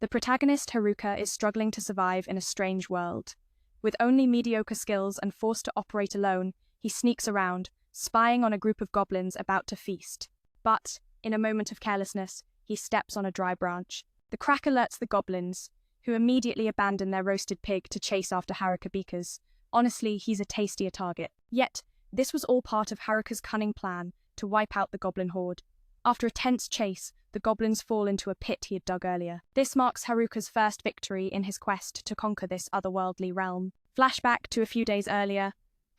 The protagonist, Haruka, is struggling to survive in a strange world. With only mediocre skills and forced to operate alone, he sneaks around, spying on a group of goblins about to feast. But, in a moment of carelessness, he steps on a dry branch. The crack alerts the goblins, who immediately abandon their roasted pig to chase after Haruka because, honestly, he's a tastier target. Yet, this was all part of Haruka's cunning plan to wipe out the goblin horde. After a tense chase, the goblins fall into a pit he had dug earlier. This marks Haruka's first victory in his quest to conquer this otherworldly realm. Flashback to a few days earlier,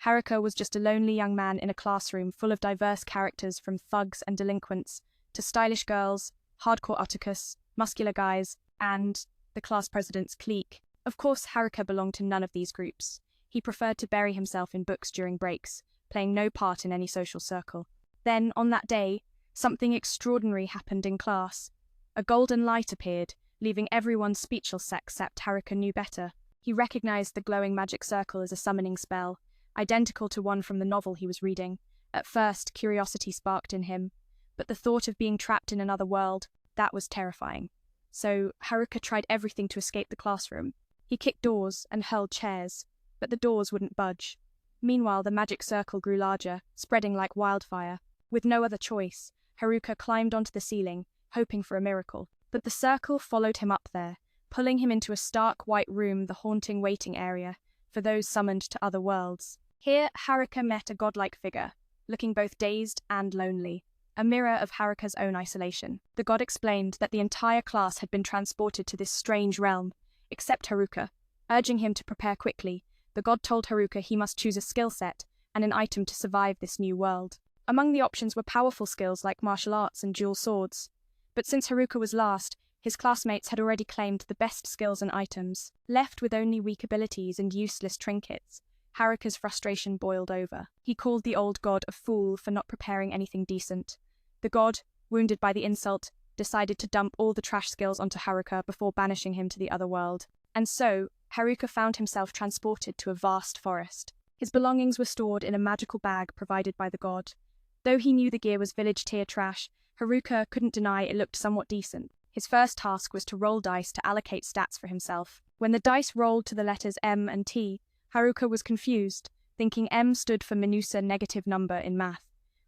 Haruka was just a lonely young man in a classroom full of diverse characters from thugs and delinquents to stylish girls, hardcore otakus, muscular guys, and the class president's clique. Of course, Haruka belonged to none of these groups. He preferred to bury himself in books during breaks, playing no part in any social circle. Then, on that day, something extraordinary happened in class. A golden light appeared, leaving everyone speechless except Haruka knew better. He recognized the glowing magic circle as a summoning spell, identical to one from the novel he was reading. At first, curiosity sparked in him, but the thought of being trapped in another world, that was terrifying. So, Haruka tried everything to escape the classroom. He kicked doors and hurled chairs, but the doors wouldn't budge. Meanwhile, the magic circle grew larger, spreading like wildfire. With no other choice, Haruka climbed onto the ceiling, hoping for a miracle. But the circle followed him up there, pulling him into a stark white room, the haunting waiting area for those summoned to other worlds. Here, Haruka met a godlike figure, looking both dazed and lonely, a mirror of Haruka's own isolation. The god explained that the entire class had been transported to this strange realm, except Haruka. Urging him to prepare quickly, the god told Haruka he must choose a skill set and an item to survive this new world. Among the options were powerful skills like martial arts and dual swords. But since Haruka was last, his classmates had already claimed the best skills and items. Left with only weak abilities and useless trinkets, Haruka's frustration boiled over. He called the old god a fool for not preparing anything decent. The god, wounded by the insult, decided to dump all the trash skills onto Haruka before banishing him to the other world. And so, Haruka found himself transported to a vast forest. His belongings were stored in a magical bag provided by the god. Though he knew the gear was village-tier trash, Haruka couldn't deny it looked somewhat decent. His first task was to roll dice to allocate stats for himself. When the dice rolled to the letters M and T, Haruka was confused, thinking M stood for Menusa negative number in math.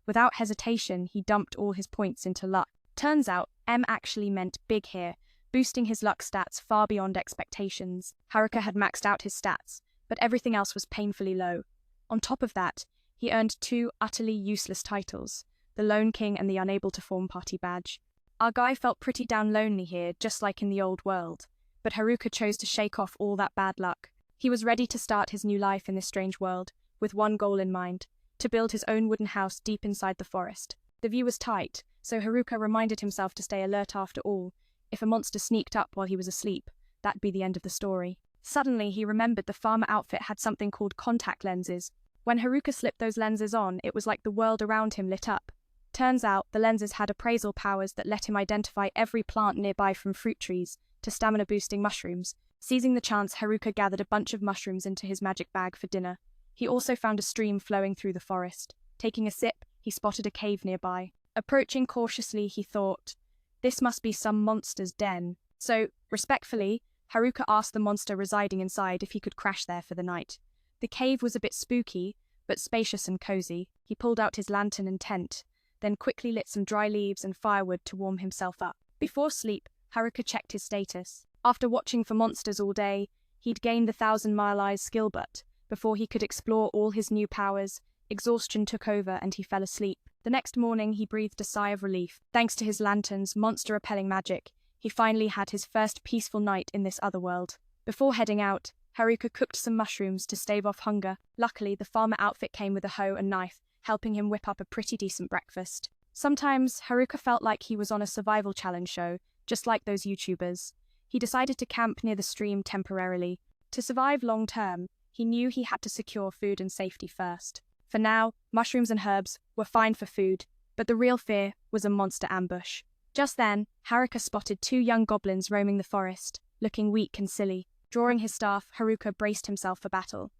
Without hesitation, he dumped all his points into luck. Turns out, M actually meant big here, boosting his luck stats far beyond expectations. Haruka had maxed out his stats, but everything else was painfully low. On top of that, he earned two utterly useless titles, the Lone King and the Unable to Form Party badge. Our guy felt pretty down lonely here, just like in the old world, but Haruka chose to shake off all that bad luck. He was ready to start his new life in this strange world, with one goal in mind, to build his own wooden house deep inside the forest. The view was tight, so Haruka reminded himself to stay alert after all. If a monster sneaked up while he was asleep, that'd be the end of the story. Suddenly, he remembered the farmer outfit had something called contact lenses. When Haruka slipped those lenses on, it was like the world around him lit up. Turns out, the lenses had appraisal powers that let him identify every plant nearby from fruit trees to stamina-boosting mushrooms. Seizing the chance, Haruka gathered a bunch of mushrooms into his magic bag for dinner. He also found a stream flowing through the forest. Taking a sip, he spotted a cave nearby. Approaching cautiously, he thought, this must be some monster's den. So, respectfully, Haruka asked the monster residing inside if he could crash there for the night. The cave was a bit spooky, but spacious and cozy. He pulled out his lantern and tent, then quickly lit some dry leaves and firewood to warm himself up. Before sleep, Haruka checked his status. After watching for monsters all day, he'd gained the 1,000-mile eyes skill, but before he could explore all his new powers, exhaustion took over and he fell asleep. The next morning, he breathed a sigh of relief. Thanks to his lantern's monster-repelling magic, he finally had his first peaceful night in this other world. Before heading out, Haruka cooked some mushrooms to stave off hunger. Luckily, the farmer outfit came with a hoe and knife, helping him whip up a pretty decent breakfast. Sometimes, Haruka felt like he was on a survival challenge show, just like those YouTubers. He decided to camp near the stream temporarily. To survive long-term, he knew he had to secure food and safety first. For now, mushrooms and herbs were fine for food, but the real fear was a monster ambush. Just then, Haruka spotted two young goblins roaming the forest, looking weak and silly. Drawing his staff, Haruka braced himself for battle.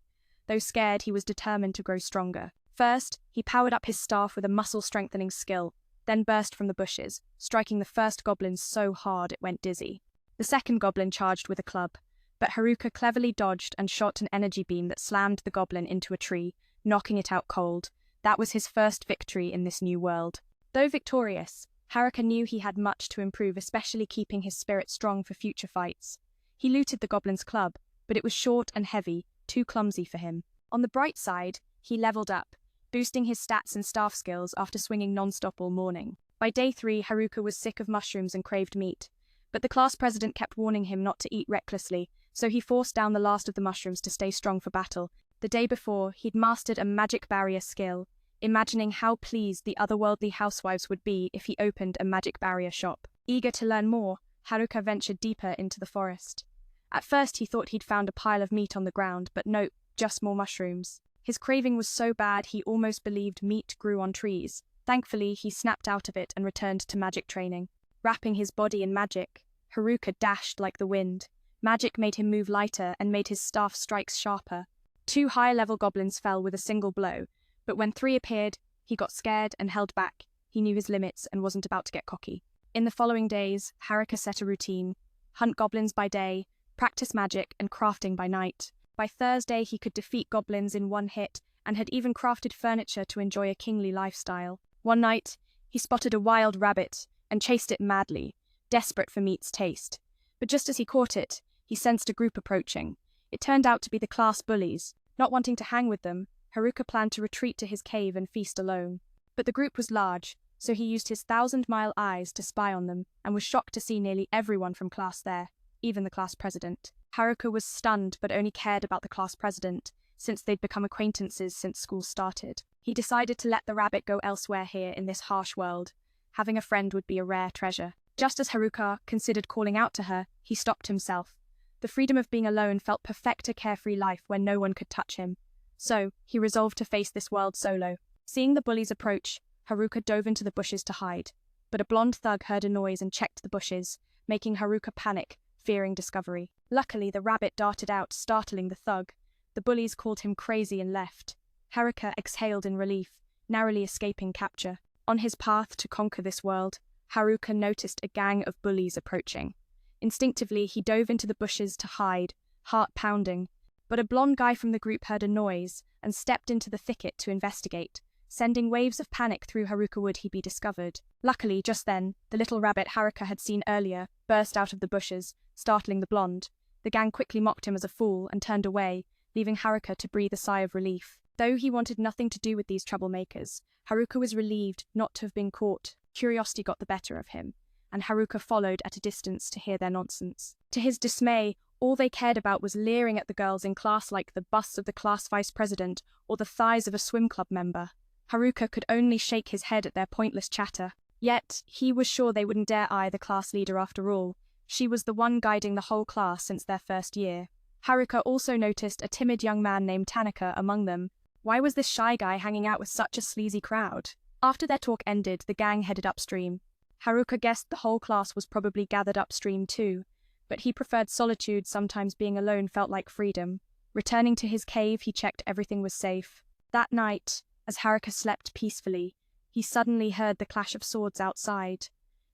Though scared, he was determined to grow stronger. First, he powered up his staff with a muscle-strengthening skill, then burst from the bushes, striking the first goblin so hard it went dizzy. The second goblin charged with a club, but Haruka cleverly dodged and shot an energy beam that slammed the goblin into a tree, knocking it out cold. That was his first victory in this new world. Though victorious, Haruka knew he had much to improve, especially keeping his spirit strong for future fights. He looted the goblin's club, but it was short and heavy, too clumsy for him. On the bright side, he leveled up, boosting his stats and staff skills after swinging non-stop all morning. By day 3, Haruka was sick of mushrooms and craved meat, but the class president kept warning him not to eat recklessly, so he forced down the last of the mushrooms to stay strong for battle. The day before, he'd mastered a magic barrier skill, imagining how pleased the otherworldly housewives would be if he opened a magic barrier shop. Eager to learn more, Haruka ventured deeper into the forest. At first he thought he'd found a pile of meat on the ground, but nope, just more mushrooms. His craving was so bad he almost believed meat grew on trees. Thankfully, he snapped out of it and returned to magic training. Wrapping his body in magic, Haruka dashed like the wind. Magic made him move lighter and made his staff strikes sharper. 2 higher-level goblins fell with a single blow, but when 3 appeared, he got scared and held back. He knew his limits and wasn't about to get cocky. In the following days, Haruka set a routine: hunt goblins by day, practice magic, and crafting by night. By Thursday, he could defeat goblins in one hit and had even crafted furniture to enjoy a kingly lifestyle. One night, he spotted a wild rabbit and chased it madly, desperate for meat's taste. But just as he caught it, he sensed a group approaching. It turned out to be the class bullies. Not wanting to hang with them, Haruka planned to retreat to his cave and feast alone. But the group was large, so he used his 1,000-mile eyes to spy on them and was shocked to see nearly everyone from class there, even the class president. Haruka was stunned but only cared about the class president, since they'd become acquaintances since school started. He decided to let the rabbit go elsewhere here in this harsh world. Having a friend would be a rare treasure. Just as Haruka considered calling out to her, he stopped himself. The freedom of being alone felt perfect, a carefree life where no one could touch him. So, he resolved to face this world solo. Seeing the bullies approach, Haruka dove into the bushes to hide. But a blonde thug heard a noise and checked the bushes, making Haruka panic, fearing discovery. Luckily, the rabbit darted out, startling the thug. The bullies called him crazy and left. Haruka exhaled in relief, narrowly escaping capture. On his path to conquer this world, Haruka noticed a gang of bullies approaching. Instinctively, he dove into the bushes to hide, heart pounding. But a blonde guy from the group heard a noise and stepped into the thicket to investigate, sending waves of panic through Haruka. Would he be discovered? Luckily, just then, the little rabbit Haruka had seen earlier burst out of the bushes, startling the blonde. The gang quickly mocked him as a fool and turned away, leaving Haruka to breathe a sigh of relief. Though he wanted nothing to do with these troublemakers, Haruka was relieved not to have been caught. Curiosity got the better of him, and Haruka followed at a distance to hear their nonsense. To his dismay, all they cared about was leering at the girls in class like the busts of the class vice president or the thighs of a swim club member. Haruka could only shake his head at their pointless chatter. Yet, he was sure they wouldn't dare eye the class leader after all. She was the one guiding the whole class since their first year. Haruka also noticed a timid young man named Tanaka among them. Why was this shy guy hanging out with such a sleazy crowd? After their talk ended, the gang headed upstream. Haruka guessed the whole class was probably gathered upstream too, but he preferred solitude. Sometimes being alone felt like freedom. Returning to his cave, he checked everything was safe. That night, as Haruka slept peacefully, he suddenly heard the clash of swords outside.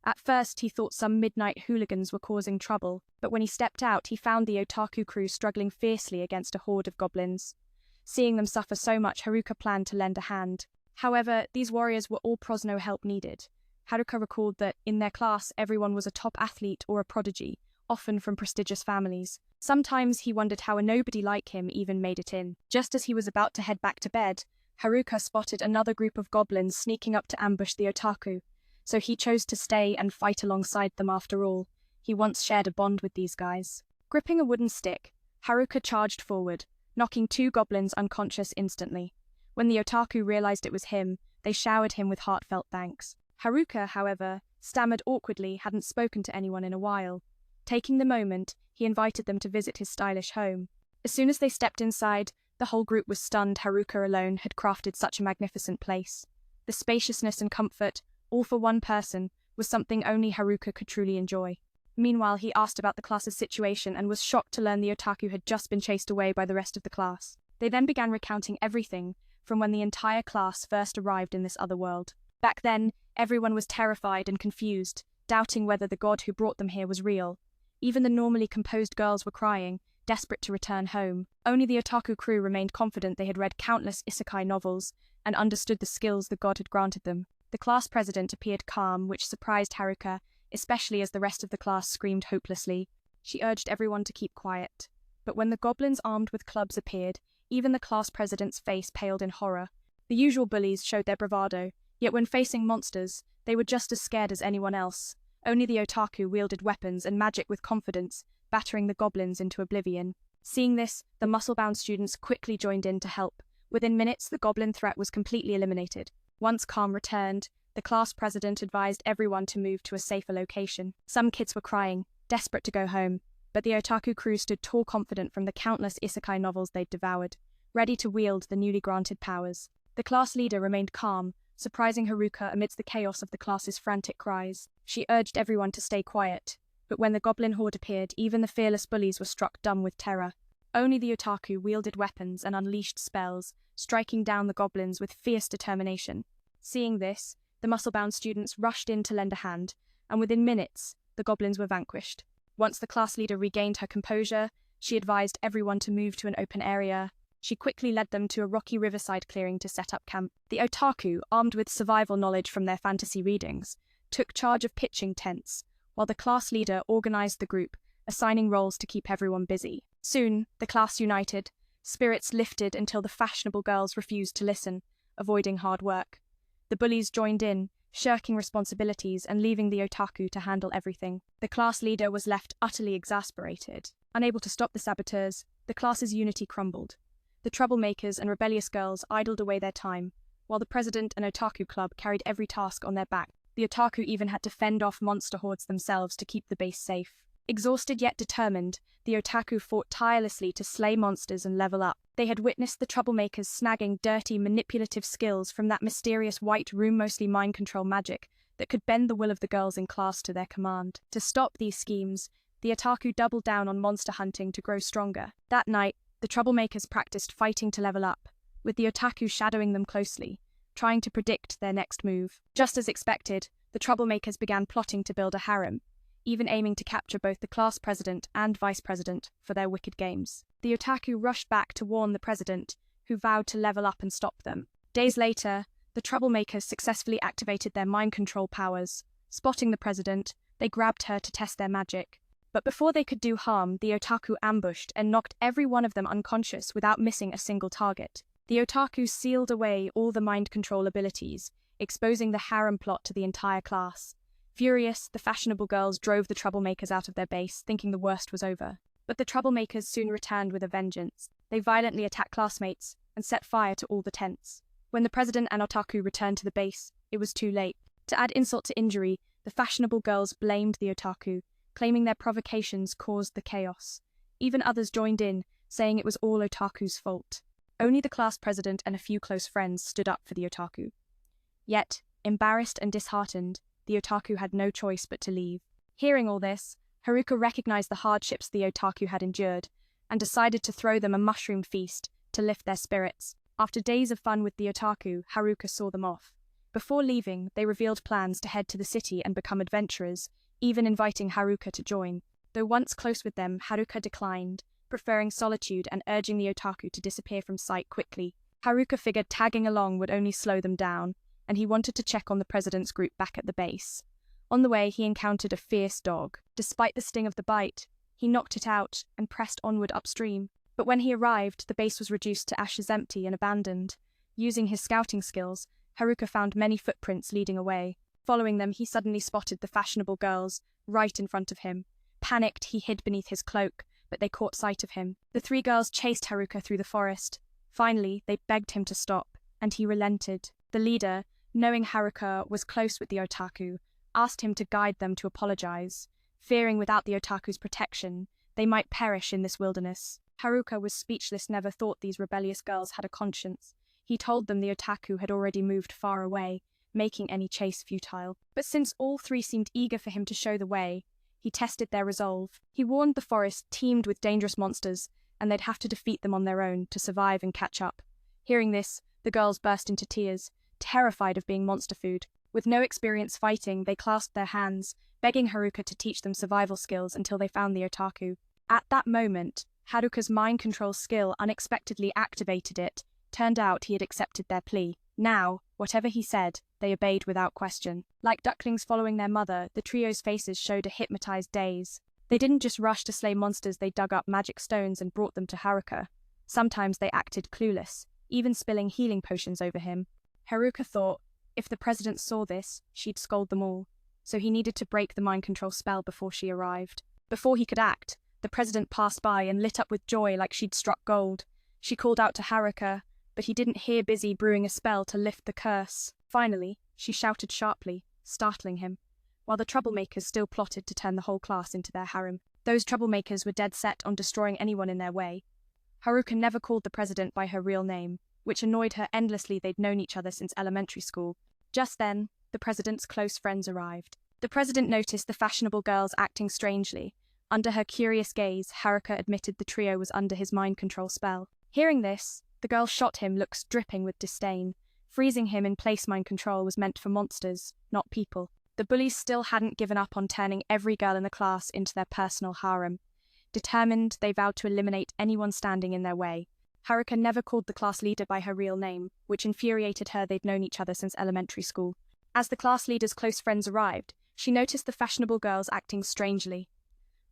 At first, he thought some midnight hooligans were causing trouble, but when he stepped out, he found the otaku crew struggling fiercely against a horde of goblins. Seeing them suffer so much, Haruka planned to lend a hand. However, these warriors were all pros, no help needed. Haruka recalled that, in their class, everyone was a top athlete or a prodigy, often from prestigious families. Sometimes he wondered how a nobody like him even made it in. Just as he was about to head back to bed, Haruka spotted another group of goblins sneaking up to ambush the otaku, so he chose to stay and fight alongside them. After all, he once shared a bond with these guys. Gripping a wooden stick, Haruka charged forward, knocking 2 goblins unconscious instantly. When the otaku realized it was him, they showered him with heartfelt thanks. Haruka, however, stammered awkwardly, hadn't spoken to anyone in a while. Taking the moment, he invited them to visit his stylish home. As soon as they stepped inside, the whole group was stunned. Haruka alone had crafted such a magnificent place. The spaciousness and comfort, all for one person, was something only Haruka could truly enjoy. Meanwhile, he asked about the class's situation and was shocked to learn the otaku had just been chased away by the rest of the class. They then began recounting everything from when the entire class first arrived in this other world. Back then, everyone was terrified and confused, doubting whether the god who brought them here was real. Even the normally composed girls were crying, desperate to return home. Only the otaku crew remained confident they had read countless isekai novels and understood the skills the god had granted them. The class president appeared calm, which surprised Haruka, especially as the rest of the class screamed hopelessly. She urged everyone to keep quiet. But when the goblins armed with clubs appeared, even the class president's face paled in horror. The usual bullies showed their bravado, yet when facing monsters, they were just as scared as anyone else. Only the otaku wielded weapons and magic with confidence, battering the goblins into oblivion. Seeing this, the muscle-bound students quickly joined in to help. Within minutes, the goblin threat was completely eliminated. Once calm returned, the class president advised everyone to move to a safer location. Some kids were crying, desperate to go home, but the otaku crew stood tall confident from the countless isekai novels they'd devoured, ready to wield the newly granted powers. The class leader remained calm, surprising Haruka amidst the chaos of the class's frantic cries. She urged everyone to stay quiet, but when the goblin horde appeared, even the fearless bullies were struck dumb with terror. Only the otaku wielded weapons and unleashed spells, striking down the goblins with fierce determination. Seeing this, the muscle-bound students rushed in to lend a hand, and within minutes, the goblins were vanquished. Once the class leader regained her composure, she advised everyone to move to an open area. She quickly led them to a rocky riverside clearing to set up camp. The otaku, armed with survival knowledge from their fantasy readings, took charge of pitching tents, while the class leader organized the group, assigning roles to keep everyone busy. Soon, the class united, spirits lifted until the fashionable girls refused to listen, avoiding hard work. The bullies joined in, shirking responsibilities and leaving the otaku to handle everything. The class leader was left utterly exasperated. Unable to stop the saboteurs, the class's unity crumbled. The troublemakers and rebellious girls idled away their time, while the president and otaku club carried every task on their back. The otaku even had to fend off monster hordes themselves to keep the base safe. Exhausted yet determined, the otaku fought tirelessly to slay monsters and level up. They had witnessed the troublemakers snagging dirty, manipulative skills from that mysterious white room, mostly mind control magic, that could bend the will of the girls in class to their command. To stop these schemes, the otaku doubled down on monster hunting to grow stronger. That night, the troublemakers practiced fighting to level up, with the otaku shadowing them closely, trying to predict their next move. Just as expected, the troublemakers began plotting to build a harem, even aiming to capture both the class president and vice president for their wicked games. The otaku rushed back to warn the president, who vowed to level up and stop them. Days later, the troublemakers successfully activated their mind control powers. Spotting the president, they grabbed her to test their magic. But before they could do harm, the otaku ambushed and knocked every one of them unconscious without missing a single target. The otaku sealed away all the mind control abilities, exposing the harem plot to the entire class. Furious, the fashionable girls drove the troublemakers out of their base, thinking the worst was over. But the troublemakers soon returned with a vengeance. They violently attacked classmates and set fire to all the tents. When the president and otaku returned to the base, it was too late. To add insult to injury, the fashionable girls blamed the otaku, claiming their provocations caused the chaos. Even others joined in, saying it was all otaku's fault. Only the class president and a few close friends stood up for the otaku. Yet, embarrassed and disheartened, the otaku had no choice but to leave. Hearing all this, Haruka recognized the hardships the otaku had endured, and decided to throw them a mushroom feast to lift their spirits. After days of fun with the otaku, Haruka saw them off. Before leaving, they revealed plans to head to the city and become adventurers, even inviting Haruka to join. Though once close with them, Haruka declined, preferring solitude and urging the otaku to disappear from sight quickly. Haruka figured tagging along would only slow them down, and he wanted to check on the president's group back at the base. On the way, he encountered a fierce dog. Despite the sting of the bite, he knocked it out and pressed onward upstream. But when he arrived, the base was reduced to ashes, empty and abandoned. Using his scouting skills, Haruka found many footprints leading away. Following them, he suddenly spotted the fashionable girls right in front of him. Panicked, he hid beneath his cloak, but they caught sight of him. The three girls chased Haruka through the forest. Finally, they begged him to stop, and he relented. The leader, knowing Haruka was close with the otaku, asked him to guide them to apologize, fearing without the otaku's protection, they might perish in this wilderness. Haruka was speechless, never thought these rebellious girls had a conscience. He told them the otaku had already moved far away, making any chase futile. But since all three seemed eager for him to show the way, he tested their resolve. He warned the forest teemed with dangerous monsters, and they'd have to defeat them on their own to survive and catch up. Hearing this, the girls burst into tears, terrified of being monster food. With no experience fighting, they clasped their hands, begging Haruka to teach them survival skills until they found the otaku. At that moment, Haruka's mind control skill unexpectedly activated it. Turned out he had accepted their plea. Now, whatever he said, they obeyed without question. Like ducklings following their mother, the trio's faces showed a hypnotized daze. They didn't just rush to slay monsters, they dug up magic stones and brought them to Haruka. Sometimes they acted clueless, even spilling healing potions over him. Haruka thought, if the president saw this, she'd scold them all. So he needed to break the mind control spell before she arrived. Before he could act, the president passed by and lit up with joy like she'd struck gold. She called out to Haruka, but he didn't hear, busy brewing a spell to lift the curse. Finally, she shouted sharply, startling him, while the troublemakers still plotted to turn the whole class into their harem. Those troublemakers were dead set on destroying anyone in their way. Haruka never called the president by her real name, which annoyed her endlessly. They'd known each other since elementary school. Just then, the president's close friends arrived. The president noticed the fashionable girls acting strangely. Under her curious gaze, Haruka admitted the trio was under his mind control spell. Hearing this, the girl shot him, looks dripping with disdain. Freezing him in place, mind control was meant for monsters, not people. The bullies still hadn't given up on turning every girl in the class into their personal harem. Determined, they vowed to eliminate anyone standing in their way. Haruka never called the class leader by her real name, which infuriated her. They'd known each other since elementary school. As the class leader's close friends arrived, she noticed the fashionable girls acting strangely.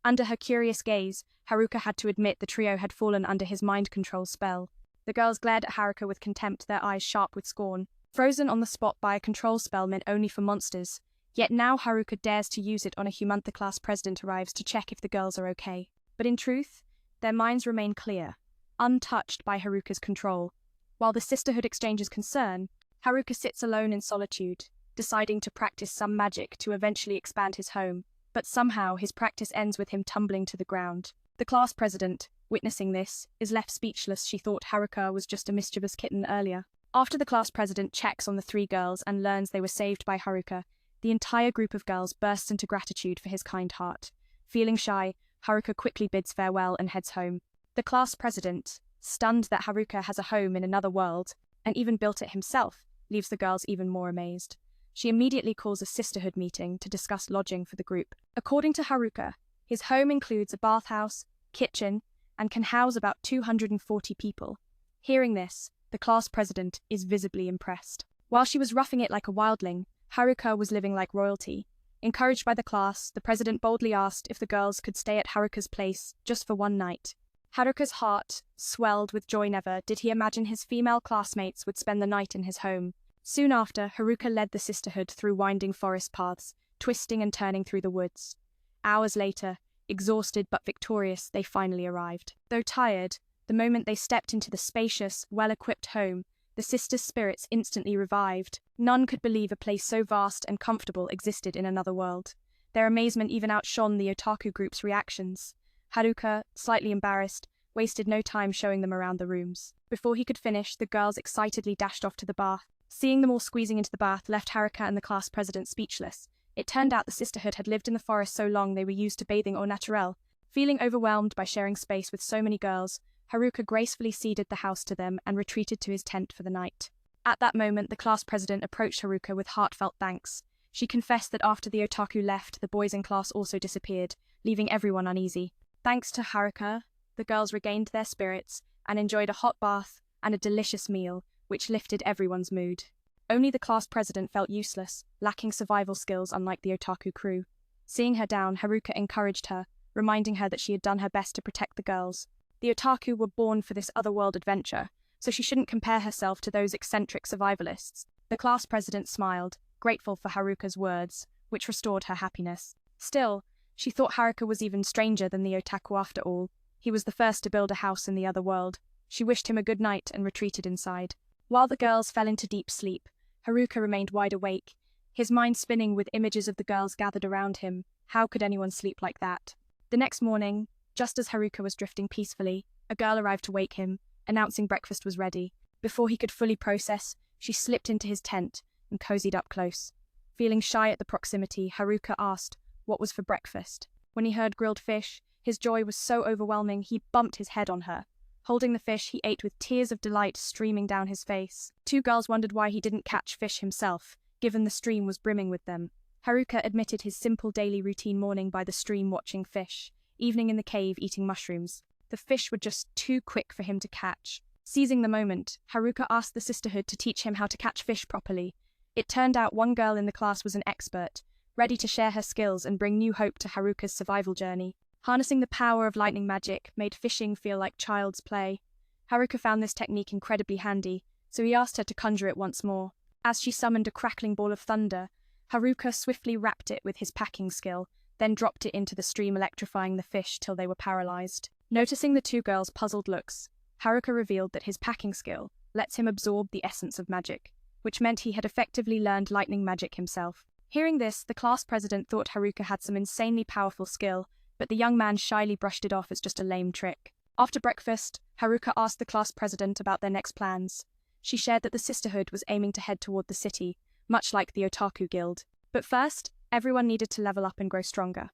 Under her curious gaze, Haruka had to admit the trio had fallen under his mind control spell. The girls glared at Haruka with contempt, their eyes sharp with scorn. Frozen on the spot by a control spell meant only for monsters. Yet now Haruka dares to use it on a human. The class president arrives to check if the girls are okay. But in truth, their minds remain clear, untouched by Haruka's control. While the sisterhood exchanges concern, Haruka sits alone in solitude, deciding to practice some magic to eventually expand his home. But somehow his practice ends with him tumbling to the ground. The class president, witnessing this, is left speechless. She thought Haruka was just a mischievous kitten earlier. After the class president checks on the three girls and learns they were saved by Haruka, the entire group of girls bursts into gratitude for his kind heart. Feeling shy, Haruka quickly bids farewell and heads home. The class president, stunned that Haruka has a home in another world, and even built it himself, leaves the girls even more amazed. She immediately calls a sisterhood meeting to discuss lodging for the group. According to Haruka, his home includes a bathhouse, kitchen, and can house about 240 people. Hearing this, the class president is visibly impressed. While she was roughing it like a wildling, Haruka was living like royalty. Encouraged by the class, the president boldly asked if the girls could stay at Haruka's place just for one night. Haruka's heart swelled with joy. Never did he imagine his female classmates would spend the night in his home. Soon after, Haruka led the sisterhood through winding forest paths, twisting and turning through the woods. Hours later, exhausted but victorious, they finally arrived. Though tired, the moment they stepped into the spacious, well-equipped home, the sisters' spirits instantly revived. None could believe a place so vast and comfortable existed in another world. Their amazement even outshone the otaku group's reactions. Haruka, slightly embarrassed, wasted no time showing them around the rooms. Before he could finish, the girls excitedly dashed off to the bath. Seeing them all squeezing into the bath left Haruka and the class president speechless. It turned out the sisterhood had lived in the forest so long they were used to bathing au naturel. Feeling overwhelmed by sharing space with so many girls, Haruka gracefully ceded the house to them and retreated to his tent for the night. At that moment, the class president approached Haruka with heartfelt thanks. She confessed that after the otaku left, the boys in class also disappeared, leaving everyone uneasy. Thanks to Haruka, the girls regained their spirits and enjoyed a hot bath and a delicious meal, which lifted everyone's mood. Only the class president felt useless, lacking survival skills unlike the otaku crew. Seeing her down, Haruka encouraged her, reminding her that she had done her best to protect the girls. The otaku were born for this otherworld adventure, so she shouldn't compare herself to those eccentric survivalists. The class president smiled, grateful for Haruka's words, which restored her happiness. Still, she thought Haruka was even stranger than the otaku after all. He was the first to build a house in the other world. She wished him a good night and retreated inside. While the girls fell into deep sleep, Haruka remained wide awake, his mind spinning with images of the girls gathered around him. How could anyone sleep like that? The next morning, just as Haruka was drifting peacefully, a girl arrived to wake him, announcing breakfast was ready. Before he could fully process, she slipped into his tent and cozied up close. Feeling shy at the proximity, Haruka asked what was for breakfast. When he heard grilled fish, his joy was so overwhelming he bumped his head on her. Holding the fish, he ate with tears of delight streaming down his face. Two girls wondered why he didn't catch fish himself, given the stream was brimming with them. Haruka admitted his simple daily routine: morning by the stream watching fish, evening in the cave eating mushrooms. The fish were just too quick for him to catch. Seizing the moment, Haruka asked the sisterhood to teach him how to catch fish properly. It turned out one girl in the class was an expert, ready to share her skills and bring new hope to Haruka's survival journey. Harnessing the power of lightning magic made fishing feel like child's play. Haruka found this technique incredibly handy, so he asked her to conjure it once more. As she summoned a crackling ball of thunder, Haruka swiftly wrapped it with his packing skill, then dropped it into the stream, electrifying the fish till they were paralyzed. Noticing the two girls' puzzled looks, Haruka revealed that his packing skill lets him absorb the essence of magic, which meant he had effectively learned lightning magic himself. Hearing this, the class president thought Haruka had some insanely powerful skill, but the young man shyly brushed it off as just a lame trick. After breakfast, Haruka asked the class president about their next plans. She shared that the sisterhood was aiming to head toward the city, much like the Otaku Guild. But first, everyone needed to level up and grow stronger.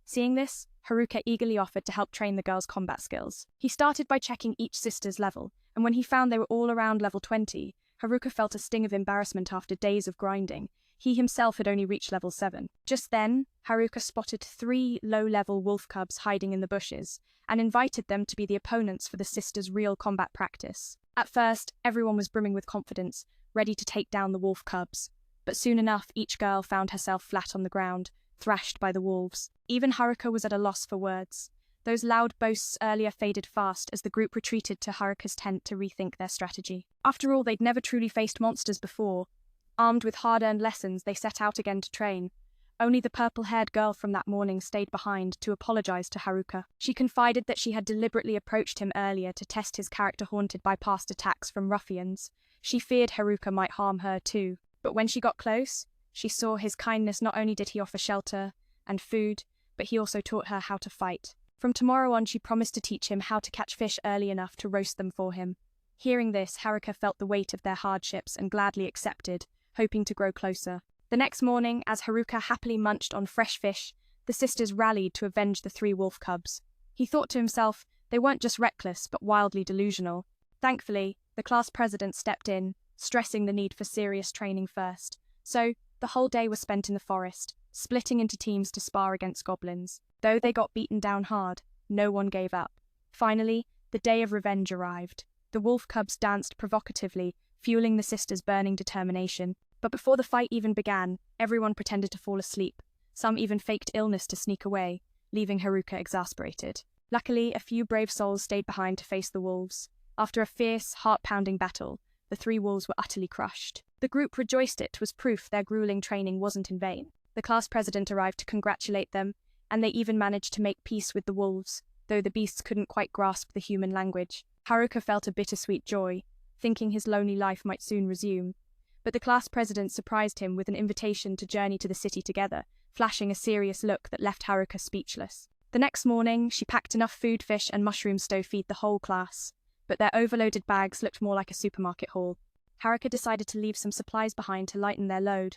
Seeing this, Haruka eagerly offered to help train the girls' combat skills. He started by checking each sister's level, and when he found they were all around level 20, Haruka felt a sting of embarrassment after days of grinding. He himself had only reached level 7. Just then, Haruka spotted 3 low-level wolf cubs hiding in the bushes, and invited them to be the opponents for the sisters' real combat practice. At first, everyone was brimming with confidence, ready to take down the wolf cubs. But soon enough, each girl found herself flat on the ground, thrashed by the wolves. Even Haruka was at a loss for words. Those loud boasts earlier faded fast as the group retreated to Haruka's tent to rethink their strategy. After all, they'd never truly faced monsters before. Armed with hard-earned lessons, they set out again to train. Only the purple-haired girl from that morning stayed behind to apologize to Haruka. She confided that she had deliberately approached him earlier to test his character, haunted by past attacks from ruffians. She feared Haruka might harm her too. But when she got close, she saw his kindness. Not only did he offer shelter and food, but he also taught her how to fight. From tomorrow on, she promised to teach him how to catch fish early enough to roast them for him. Hearing this, Haruka felt the weight of their hardships and gladly accepted, hoping to grow closer. The next morning, as Haruka happily munched on fresh fish, the sisters rallied to avenge the 3 wolf cubs. He thought to himself, they weren't just reckless, but wildly delusional. Thankfully, the class president stepped in, stressing the need for serious training first. So, the whole day was spent in the forest, splitting into teams to spar against goblins. Though they got beaten down hard, no one gave up. Finally, the day of revenge arrived. The wolf cubs danced provocatively, fueling the sisters' burning determination. But before the fight even began, everyone pretended to fall asleep. Some even faked illness to sneak away, leaving Haruka exasperated. Luckily, a few brave souls stayed behind to face the wolves. After a fierce, heart-pounding battle, the 3 wolves were utterly crushed. The group rejoiced. It was proof their grueling training wasn't in vain. The class president arrived to congratulate them, and they even managed to make peace with the wolves, though the beasts couldn't quite grasp the human language. Haruka felt a bittersweet joy, thinking his lonely life might soon resume. But the class president surprised him with an invitation to journey to the city together, flashing a serious look that left Haruka speechless. The next morning, she packed enough food, fish, and mushrooms to feed the whole class, but their overloaded bags looked more like a supermarket haul. Haruka decided to leave some supplies behind to lighten their load.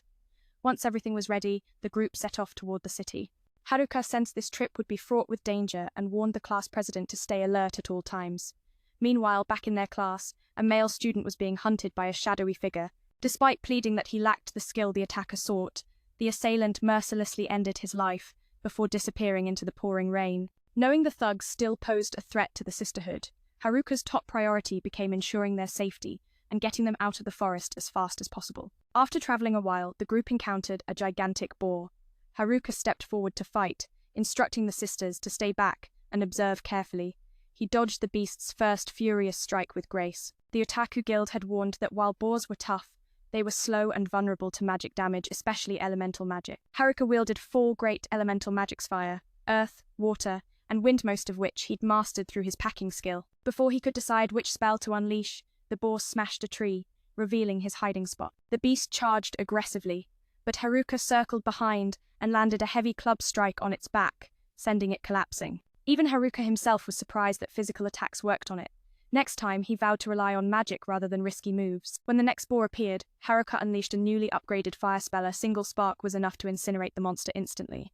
Once everything was ready, the group set off toward the city. Haruka sensed this trip would be fraught with danger and warned the class president to stay alert at all times. Meanwhile, back in their class, a male student was being hunted by a shadowy figure. Despite pleading that he lacked the skill the attacker sought, the assailant mercilessly ended his life before disappearing into the pouring rain. Knowing the thugs still posed a threat to the sisterhood, Haruka's top priority became ensuring their safety and getting them out of the forest as fast as possible. After traveling a while, the group encountered a gigantic boar. Haruka stepped forward to fight, instructing the sisters to stay back and observe carefully. He dodged the beast's first furious strike with grace. The Otaku Guild had warned that while boars were tough, they were slow and vulnerable to magic damage, especially elemental magic. Haruka wielded 4 great elemental magics: fire, earth, water, and wind, most of which he'd mastered through his packing skill. Before he could decide which spell to unleash, the boar smashed a tree, revealing his hiding spot. The beast charged aggressively, but Haruka circled behind and landed a heavy club strike on its back, sending it collapsing. Even Haruka himself was surprised that physical attacks worked on it. Next time, he vowed to rely on magic rather than risky moves. When the next boar appeared, Haruka unleashed a newly upgraded fire spell. A single spark was enough to incinerate the monster instantly.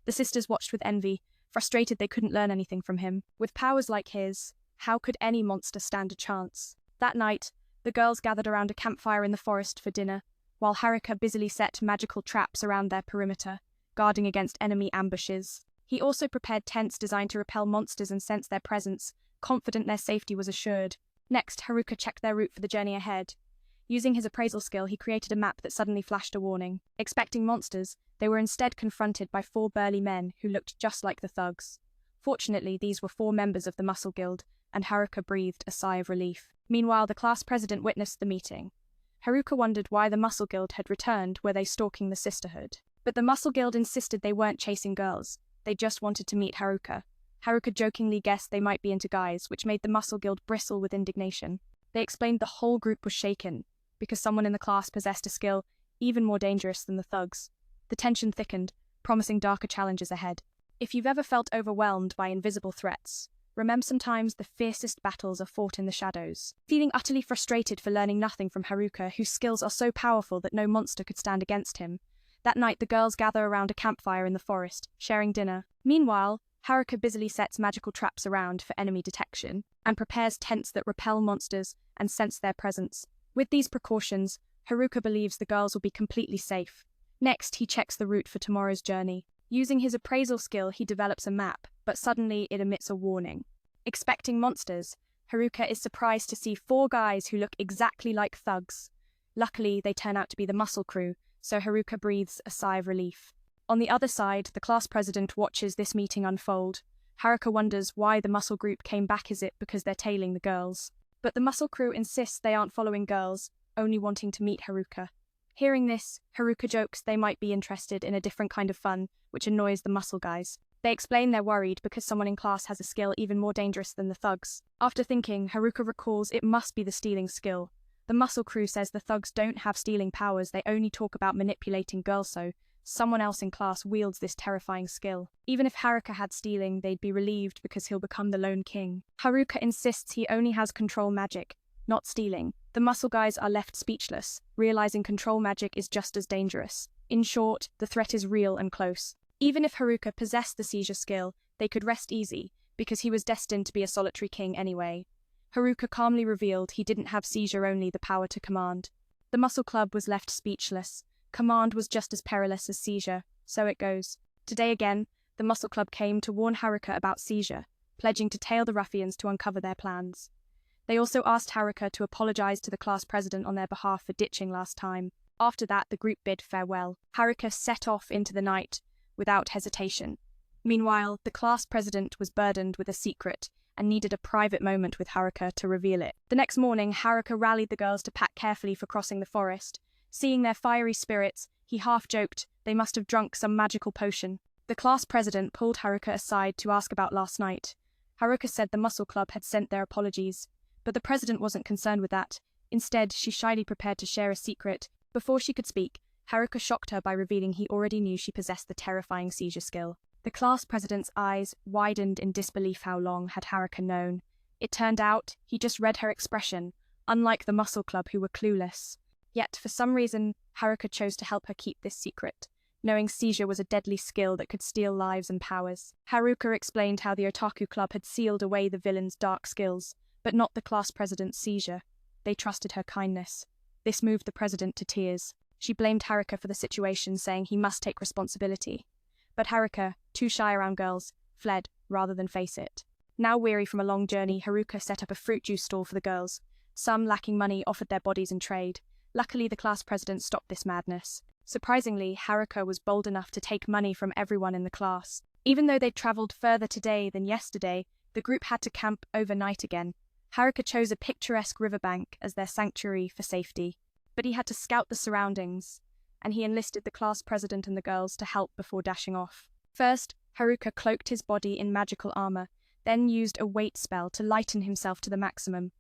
The sisters watched with envy, frustrated they couldn't learn anything from him. With powers like his, how could any monster stand a chance? That night, the girls gathered around a campfire in the forest for dinner. while Haruka busily set magical traps around their perimeter, guarding against enemy ambushes. He also prepared tents designed to repel monsters and sense their presence, confident their safety was assured. Next, Haruka checked their route for the journey ahead. Using his appraisal skill, he created a map that suddenly flashed a warning. Expecting monsters, they were instead confronted by 4 burly men who looked just like the thugs. Fortunately, these were 4 members of the Muscle Guild, and Haruka breathed a sigh of relief. Meanwhile, the class president witnessed the meeting. Haruka wondered why the Muscle Guild had returned. Were they stalking the sisterhood? But the Muscle Guild insisted they weren't chasing girls. They just wanted to meet Haruka. Haruka jokingly guessed they might be into guys, which made the Muscle Guild bristle with indignation. They explained the whole group was shaken, because someone in the class possessed a skill even more dangerous than the thugs. The tension thickened, promising darker challenges ahead. If you've ever felt overwhelmed by invisible threats, remember sometimes the fiercest battles are fought in the shadows. Feeling utterly frustrated for learning nothing from Haruka, whose skills are so powerful that no monster could stand against him, that night the girls gather around a campfire in the forest, sharing dinner. Meanwhile, Haruka busily sets magical traps around for enemy detection, and prepares tents that repel monsters and sense their presence. With these precautions, Haruka believes the girls will be completely safe. Next, he checks the route for tomorrow's journey. Using his appraisal skill, he develops a map, but suddenly it emits a warning. Expecting monsters, Haruka is surprised to see 4 guys who look exactly like thugs. Luckily, they turn out to be the Muscle Crew, so Haruka breathes a sigh of relief. On the other side, the class president watches this meeting unfold. Haruka wonders why the Muscle Group came back. Is it because they're tailing the girls? But the Muscle Crew insists they aren't following girls, only wanting to meet Haruka. Hearing this, Haruka jokes they might be interested in a different kind of fun, which annoys the muscle guys. They explain they're worried because someone in class has a skill even more dangerous than the thugs. After thinking, Haruka recalls it must be the stealing skill. The Muscle Crew says the thugs don't have stealing powers, they only talk about manipulating girls, so someone else in class wields this terrifying skill. Even if Haruka had stealing, they'd be relieved because he'll become the lone king. Haruka insists he only has control magic, not stealing. The muscle guys are left speechless, realizing control magic is just as dangerous. In short, the threat is real and close. Even if Haruka possessed the seizure skill, they could rest easy, because he was destined to be a solitary king anyway. Haruka calmly revealed he didn't have seizure, only the power to command. The Muscle Club was left speechless. Command was just as perilous as seizure, so it goes. Today again, the Muscle Club came to warn Haruka about seizure, pledging to tail the ruffians to uncover their plans. They also asked Haruka to apologize to the class president on their behalf for ditching last time. After that, the group bid farewell. Haruka set off into the night without hesitation. Meanwhile, the class president was burdened with a secret and needed a private moment with Haruka to reveal it. The next morning, Haruka rallied the girls to pack carefully for crossing the forest. Seeing their fiery spirits, he half-joked they must have drunk some magical potion. The class president pulled Haruka aside to ask about last night. Haruka said the Muscle Club had sent their apologies, but the president wasn't concerned with that. Instead, she shyly prepared to share a secret. Before she could speak, Haruka shocked her by revealing he already knew she possessed the terrifying seizure skill. The class president's eyes widened in disbelief. How long had Haruka known? It turned out he just read her expression, unlike the Muscle Club who were clueless. Yet, for some reason, Haruka chose to help her keep this secret, knowing seizure was a deadly skill that could steal lives and powers. Haruka explained how the Otaku Club had sealed away the villain's dark skills, but not the class president's seizure. They trusted her kindness. This moved the president to tears. She blamed Haruka for the situation, saying he must take responsibility. But Haruka, too shy around girls, fled rather than face it. Now weary from a long journey, Haruka set up a fruit juice stall for the girls. Some, lacking money, offered their bodies in trade. Luckily, the class president stopped this madness. Surprisingly, Haruka was bold enough to take money from everyone in the class. Even though they'd traveled further today than yesterday, the group had to camp overnight again. Haruka chose a picturesque riverbank as their sanctuary for safety. But he had to scout the surroundings, and he enlisted the class president and the girls to help before dashing off. First, Haruka cloaked his body in magical armor, then used a weight spell to lighten himself to the maximum.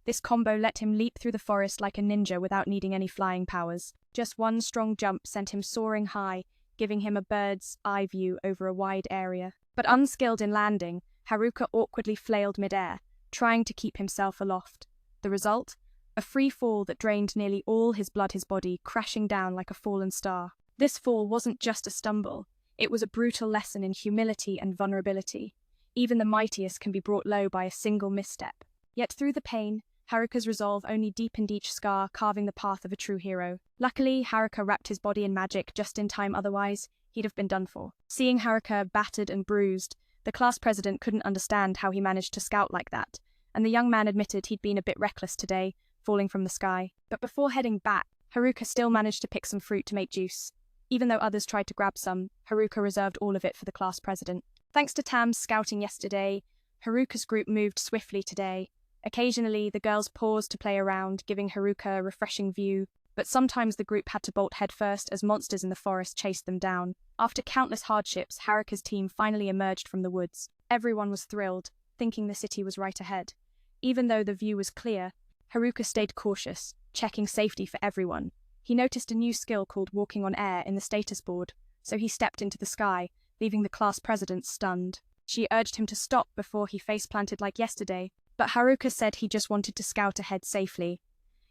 This combo let him leap through the forest like a ninja without needing any flying powers. Just one strong jump sent him soaring high, giving him a bird's eye view over a wide area. But unskilled in landing, Haruka awkwardly flailed midair, trying to keep himself aloft. The result? A free fall that drained nearly all his blood, his body crashing down like a fallen star. This fall wasn't just a stumble. It was a brutal lesson in humility and vulnerability. Even the mightiest can be brought low by a single misstep. Yet through the pain, Haruka's resolve only deepened each scar, carving the path of a true hero. Luckily, Haruka wrapped his body in magic just in time, otherwise he'd have been done for. Seeing Haruka battered and bruised, the class president couldn't understand how he managed to scout like that, and the young man admitted he'd been a bit reckless today, falling from the sky. But before heading back, Haruka still managed to pick some fruit to make juice. Even though others tried to grab some, Haruka reserved all of it for the class president. Thanks to Tam's scouting yesterday, Haruka's group moved swiftly today. Occasionally, the girls paused to play around, giving Haruka a refreshing view, but sometimes the group had to bolt headfirst as monsters in the forest chased them down. After countless hardships, Haruka's team finally emerged from the woods. Everyone was thrilled, thinking the city was right ahead. Even though the view was clear, Haruka stayed cautious, checking safety for everyone. He noticed a new skill called walking on air in the status board, so he stepped into the sky, leaving the class president stunned. She urged him to stop before he face-planted like yesterday, but Haruka said he just wanted to scout ahead safely.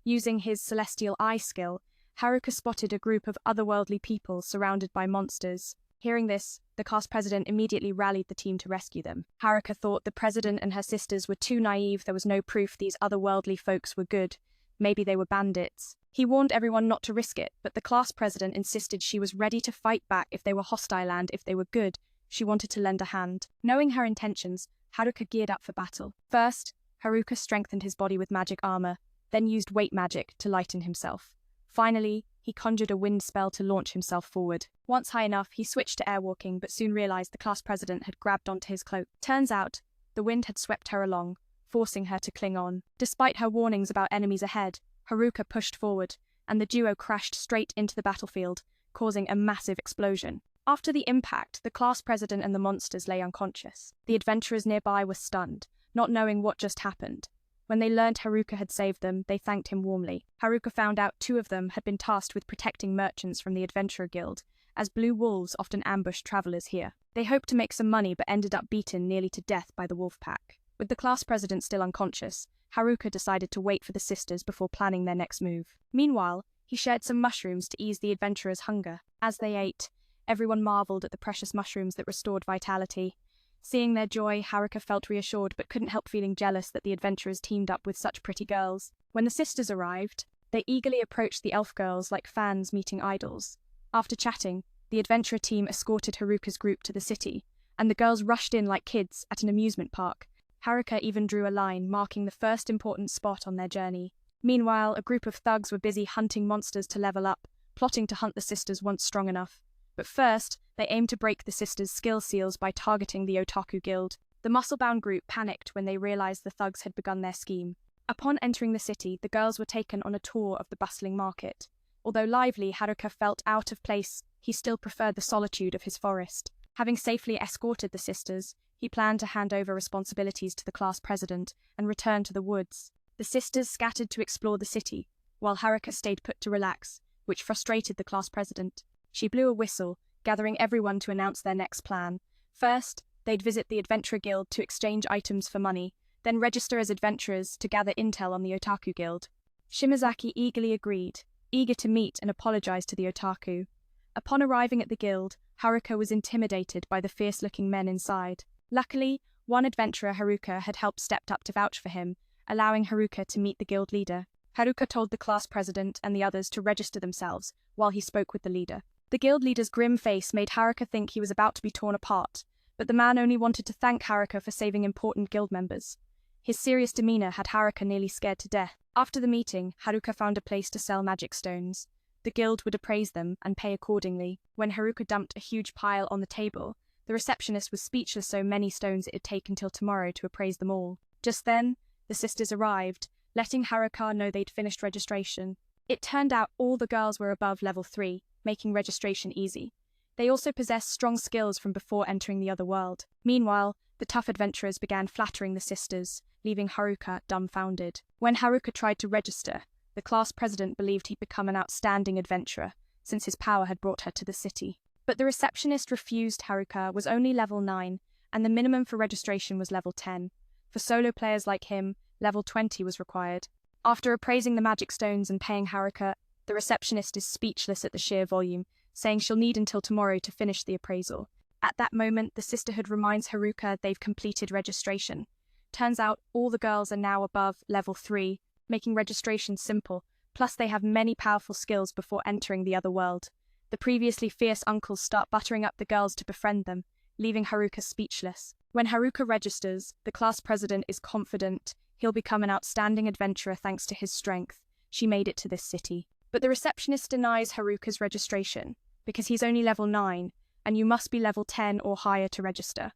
Using his celestial eye skill, Haruka spotted a group of otherworldly people surrounded by monsters. Hearing this, the class president immediately rallied the team to rescue them. Haruka thought the president and her sisters were too naive. There was no proof these otherworldly folks were good. Maybe they were bandits. He warned everyone not to risk it, but the class president insisted she was ready to fight back if they were hostile and, if they were good, she wanted to lend a hand. Knowing her intentions, Haruka geared up for battle. First, Haruka strengthened his body with magic armor, then used weight magic to lighten himself. Finally, he conjured a wind spell to launch himself forward. Once high enough, he switched to airwalking, but soon realized the class president had grabbed onto his cloak. Turns out, the wind had swept her along, forcing her to cling on. Despite her warnings about enemies ahead, Haruka pushed forward, and the duo crashed straight into the battlefield, causing a massive explosion. After the impact, the class president and the monsters lay unconscious. The adventurers nearby were stunned, not knowing what just happened. When they learned Haruka had saved them, they thanked him warmly. Haruka found out 2 of them had been tasked with protecting merchants from the Adventurer Guild, as blue wolves often ambush travelers here. They hoped to make some money but ended up beaten nearly to death by the wolf pack. With the class president still unconscious, Haruka decided to wait for the sisters before planning their next move. Meanwhile, he shared some mushrooms to ease the adventurers' hunger. As they ate, everyone marveled at the precious mushrooms that restored vitality. Seeing their joy, Haruka felt reassured but couldn't help feeling jealous that the adventurers teamed up with such pretty girls. When the sisters arrived, they eagerly approached the elf girls like fans meeting idols. After chatting, the adventurer team escorted Haruka's group to the city, and the girls rushed in like kids at an amusement park. Haruka even drew a line marking the first important spot on their journey. Meanwhile, a group of thugs were busy hunting monsters to level up, plotting to hunt the sisters once strong enough. But first, they aimed to break the sisters' skill seals by targeting the Otaku Guild. The muscle-bound group panicked when they realized the thugs had begun their scheme. Upon entering the city, the girls were taken on a tour of the bustling market. Although lively, Haruka felt out of place, he still preferred the solitude of his forest. Having safely escorted the sisters, he planned to hand over responsibilities to the class president and return to the woods. The sisters scattered to explore the city, while Haruka stayed put to relax, which frustrated the class president. She blew a whistle, gathering everyone to announce their next plan. First, they'd visit the Adventurer Guild to exchange items for money, then register as adventurers to gather intel on the Otaku Guild. Shimazaki eagerly agreed, eager to meet and apologize to the otaku. Upon arriving at the guild, Haruka was intimidated by the fierce-looking men inside. Luckily, one adventurer, Haruka, had helped stepped up to vouch for him, allowing Haruka to meet the guild leader. Haruka told the class president and the others to register themselves while he spoke with the leader. The guild leader's grim face made Haruka think he was about to be torn apart, but the man only wanted to thank Haruka for saving important guild members. His serious demeanor had Haruka nearly scared to death. After the meeting, Haruka found a place to sell magic stones. The guild would appraise them and pay accordingly. When Haruka dumped a huge pile on the table, the receptionist was speechless, so many stones it'd take until tomorrow to appraise them all. Just then, the sisters arrived, letting Haruka know they'd finished registration. It turned out all the girls were above level 3, making registration easy. They also possessed strong skills from before entering the other world. Meanwhile, the tough adventurers began flattering the sisters, leaving Haruka dumbfounded. When Haruka tried to register, the class president believed he'd become an outstanding adventurer, since his power had brought her to the city. But the receptionist refused. Haruka was only level 9, and the minimum for registration was level 10. For solo players like him, level 20 was required. After appraising the magic stones and paying Haruka, the receptionist is speechless at the sheer volume, saying she'll need until tomorrow to finish the appraisal. At that moment, the sisterhood reminds Haruka they've completed registration. Turns out all the girls are now above level 3, making registration simple, plus they have many powerful skills before entering the other world. The previously fierce uncles start buttering up the girls to befriend them, leaving Haruka speechless. When Haruka registers, the class president is confident he'll become an outstanding adventurer thanks to his strength. She made it to this city. But the receptionist denies Haruka's registration, because he's only level 9, and you must be level 10 or higher to register.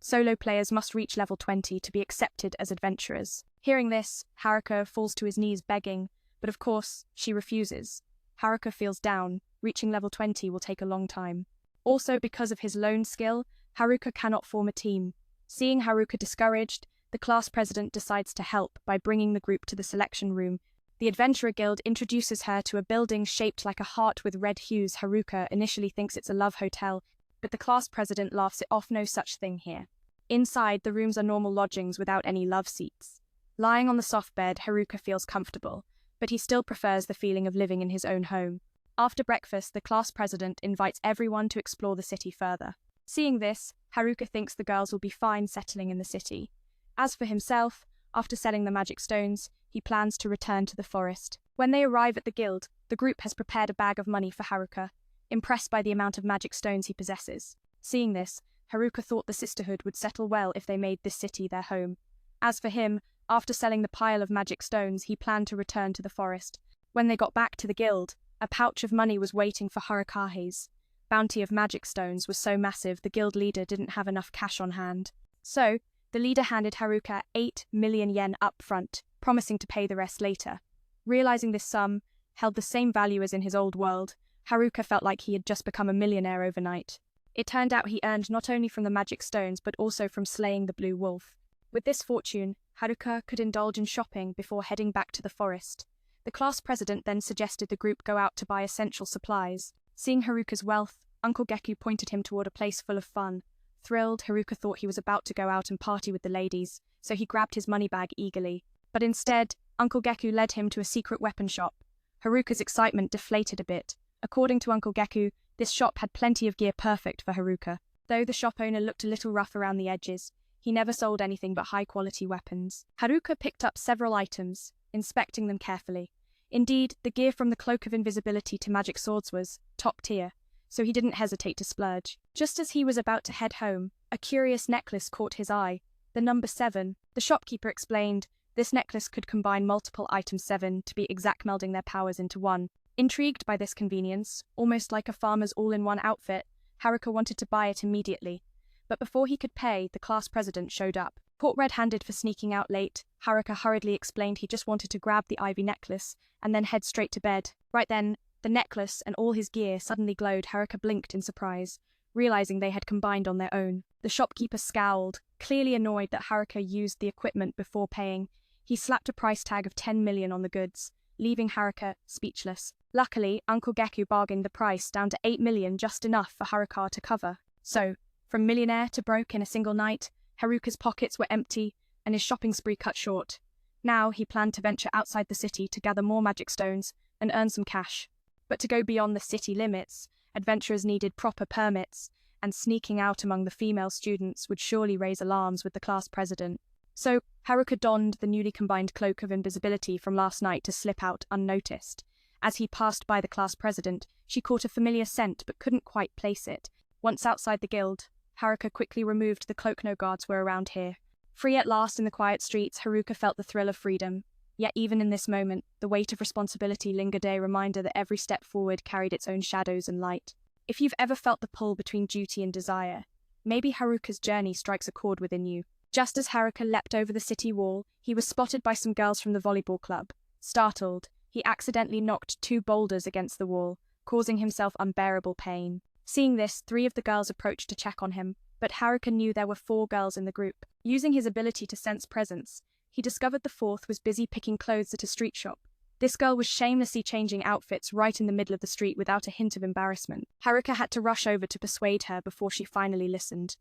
Solo players must reach level 20 to be accepted as adventurers. Hearing this, Haruka falls to his knees begging, but of course, she refuses. Haruka feels down. Reaching level 20 will take a long time. Also, because of his lone skill, Haruka cannot form a team. Seeing Haruka discouraged, the class president decides to help by bringing the group to the selection room. The Adventurer Guild introduces her to a building shaped like a heart with red hues. Haruka initially thinks it's a love hotel, but the class president laughs it off. No such thing here. Inside, the rooms are normal lodgings without any love seats. Lying on the soft bed, Haruka feels comfortable, but he still prefers the feeling of living in his own home. After breakfast, the class president invites everyone to explore the city further. Seeing this, Haruka thinks the girls will be fine settling in the city. As for himself, after selling the magic stones, he plans to return to the forest. When they arrive at the guild, the group has prepared a bag of money for Haruka, impressed by the amount of magic stones he possesses. Seeing this, Haruka thought the sisterhood would settle well if they made this city their home. As for him, after selling the pile of magic stones, he planned to return to the forest. When they got back to the guild, a pouch of money was waiting for Haruka's bounty of magic stones was so massive the guild leader didn't have enough cash on hand. So, the leader handed Haruka 8 million yen up front, promising to pay the rest later. Realizing this sum held the same value as in his old world, Haruka felt like he had just become a millionaire overnight. It turned out he earned not only from the magic stones but also from slaying the blue wolf. With this fortune, Haruka could indulge in shopping before heading back to the forest. The class president then suggested the group go out to buy essential supplies. Seeing Haruka's wealth, Uncle Geku pointed him toward a place full of fun. Thrilled, Haruka thought he was about to go out and party with the ladies, so he grabbed his money bag eagerly. But instead, Uncle Geku led him to a secret weapon shop. Haruka's excitement deflated a bit. According to Uncle Geku, this shop had plenty of gear perfect for Haruka. Though the shop owner looked a little rough around the edges, he never sold anything but high-quality weapons. Haruka picked up several items, inspecting them carefully. Indeed, the gear from the Cloak of Invisibility to magic swords was top tier, so he didn't hesitate to splurge. Just as he was about to head home, a curious necklace caught his eye. The number 7. The shopkeeper explained, this necklace could combine multiple items 7 to be exact, melding their powers into one. Intrigued by this convenience, almost like a farmer's all-in-one outfit, Haruka wanted to buy it immediately. But before he could pay, the class president showed up. Caught red-handed for sneaking out late, Haruka hurriedly explained he just wanted to grab the ivy necklace and then head straight to bed. Right then, the necklace and all his gear suddenly glowed. Haruka blinked in surprise, realizing they had combined on their own. The shopkeeper scowled, clearly annoyed that Haruka used the equipment before paying. He slapped a price tag of 10 million on the goods, leaving Haruka speechless. Luckily, Uncle Geku bargained the price down to 8 million, just enough for Haruka to cover. So, from millionaire to broke in a single night, Haruka's pockets were empty and his shopping spree cut short. Now he planned to venture outside the city to gather more magic stones and earn some cash. But to go beyond the city limits, adventurers needed proper permits, and sneaking out among the female students would surely raise alarms with the class president. So, Haruka donned the newly combined Cloak of Invisibility from last night to slip out unnoticed. As he passed by the class president, she caught a familiar scent but couldn't quite place it. Once outside the guild, Haruka quickly removed the cloak. No guards were around here. Free at last in the quiet streets, Haruka felt the thrill of freedom. Yet even in this moment, the weight of responsibility lingered, a reminder that every step forward carried its own shadows and light. If you've ever felt the pull between duty and desire, maybe Haruka's journey strikes a chord within you. Just as Haruka leapt over the city wall, he was spotted by some girls from the volleyball club. Startled, he accidentally knocked 2 boulders against the wall, causing himself unbearable pain. Seeing this, 3 of the girls approached to check on him, but Haruka knew there were 4 girls in the group. Using his ability to sense presence, he discovered the 4th was busy picking clothes at a street shop. This girl was shamelessly changing outfits right in the middle of the street without a hint of embarrassment. Haruka had to rush over to persuade her before she finally listened.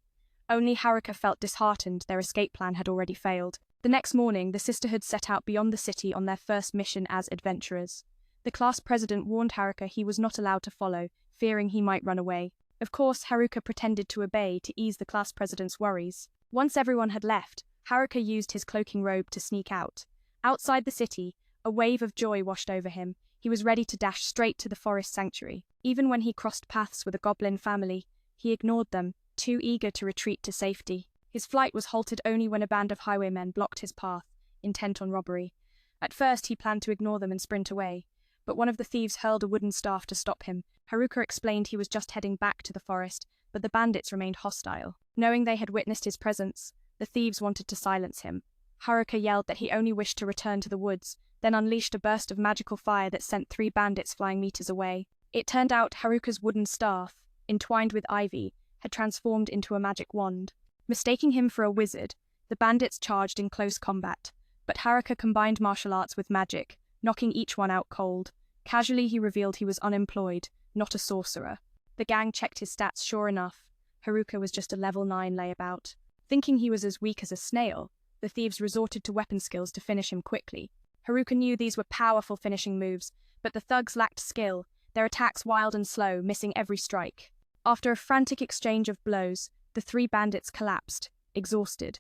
Only Haruka felt disheartened. Their escape plan had already failed. The next morning, the sisterhood set out beyond the city on their first mission as adventurers. The class president warned Haruka he was not allowed to follow, fearing he might run away. Of course, Haruka pretended to obey to ease the class president's worries. Once everyone had left, Haruka used his cloaking robe to sneak out. Outside the city, a wave of joy washed over him. He was ready to dash straight to the forest sanctuary. Even when he crossed paths with a goblin family, he ignored them, too eager to retreat to safety. His flight was halted only when a band of highwaymen blocked his path, intent on robbery. At first, he planned to ignore them and sprint away, but one of the thieves hurled a wooden staff to stop him. Haruka explained he was just heading back to the forest, but the bandits remained hostile. Knowing they had witnessed his presence, the thieves wanted to silence him. Haruka yelled that he only wished to return to the woods, then unleashed a burst of magical fire that sent 3 bandits flying meters away. It turned out Haruka's wooden staff, entwined with ivy, had transformed into a magic wand. Mistaking him for a wizard, the bandits charged in close combat, but Haruka combined martial arts with magic, knocking each one out cold. Casually he revealed he was unemployed, not a sorcerer. The gang checked his stats. Sure enough, Haruka was just a level 9 layabout. Thinking he was as weak as a snail, the thieves resorted to weapon skills to finish him quickly. Haruka knew these were powerful finishing moves, but the thugs lacked skill, their attacks wild and slow, missing every strike. After a frantic exchange of blows, the 3 bandits collapsed, exhausted.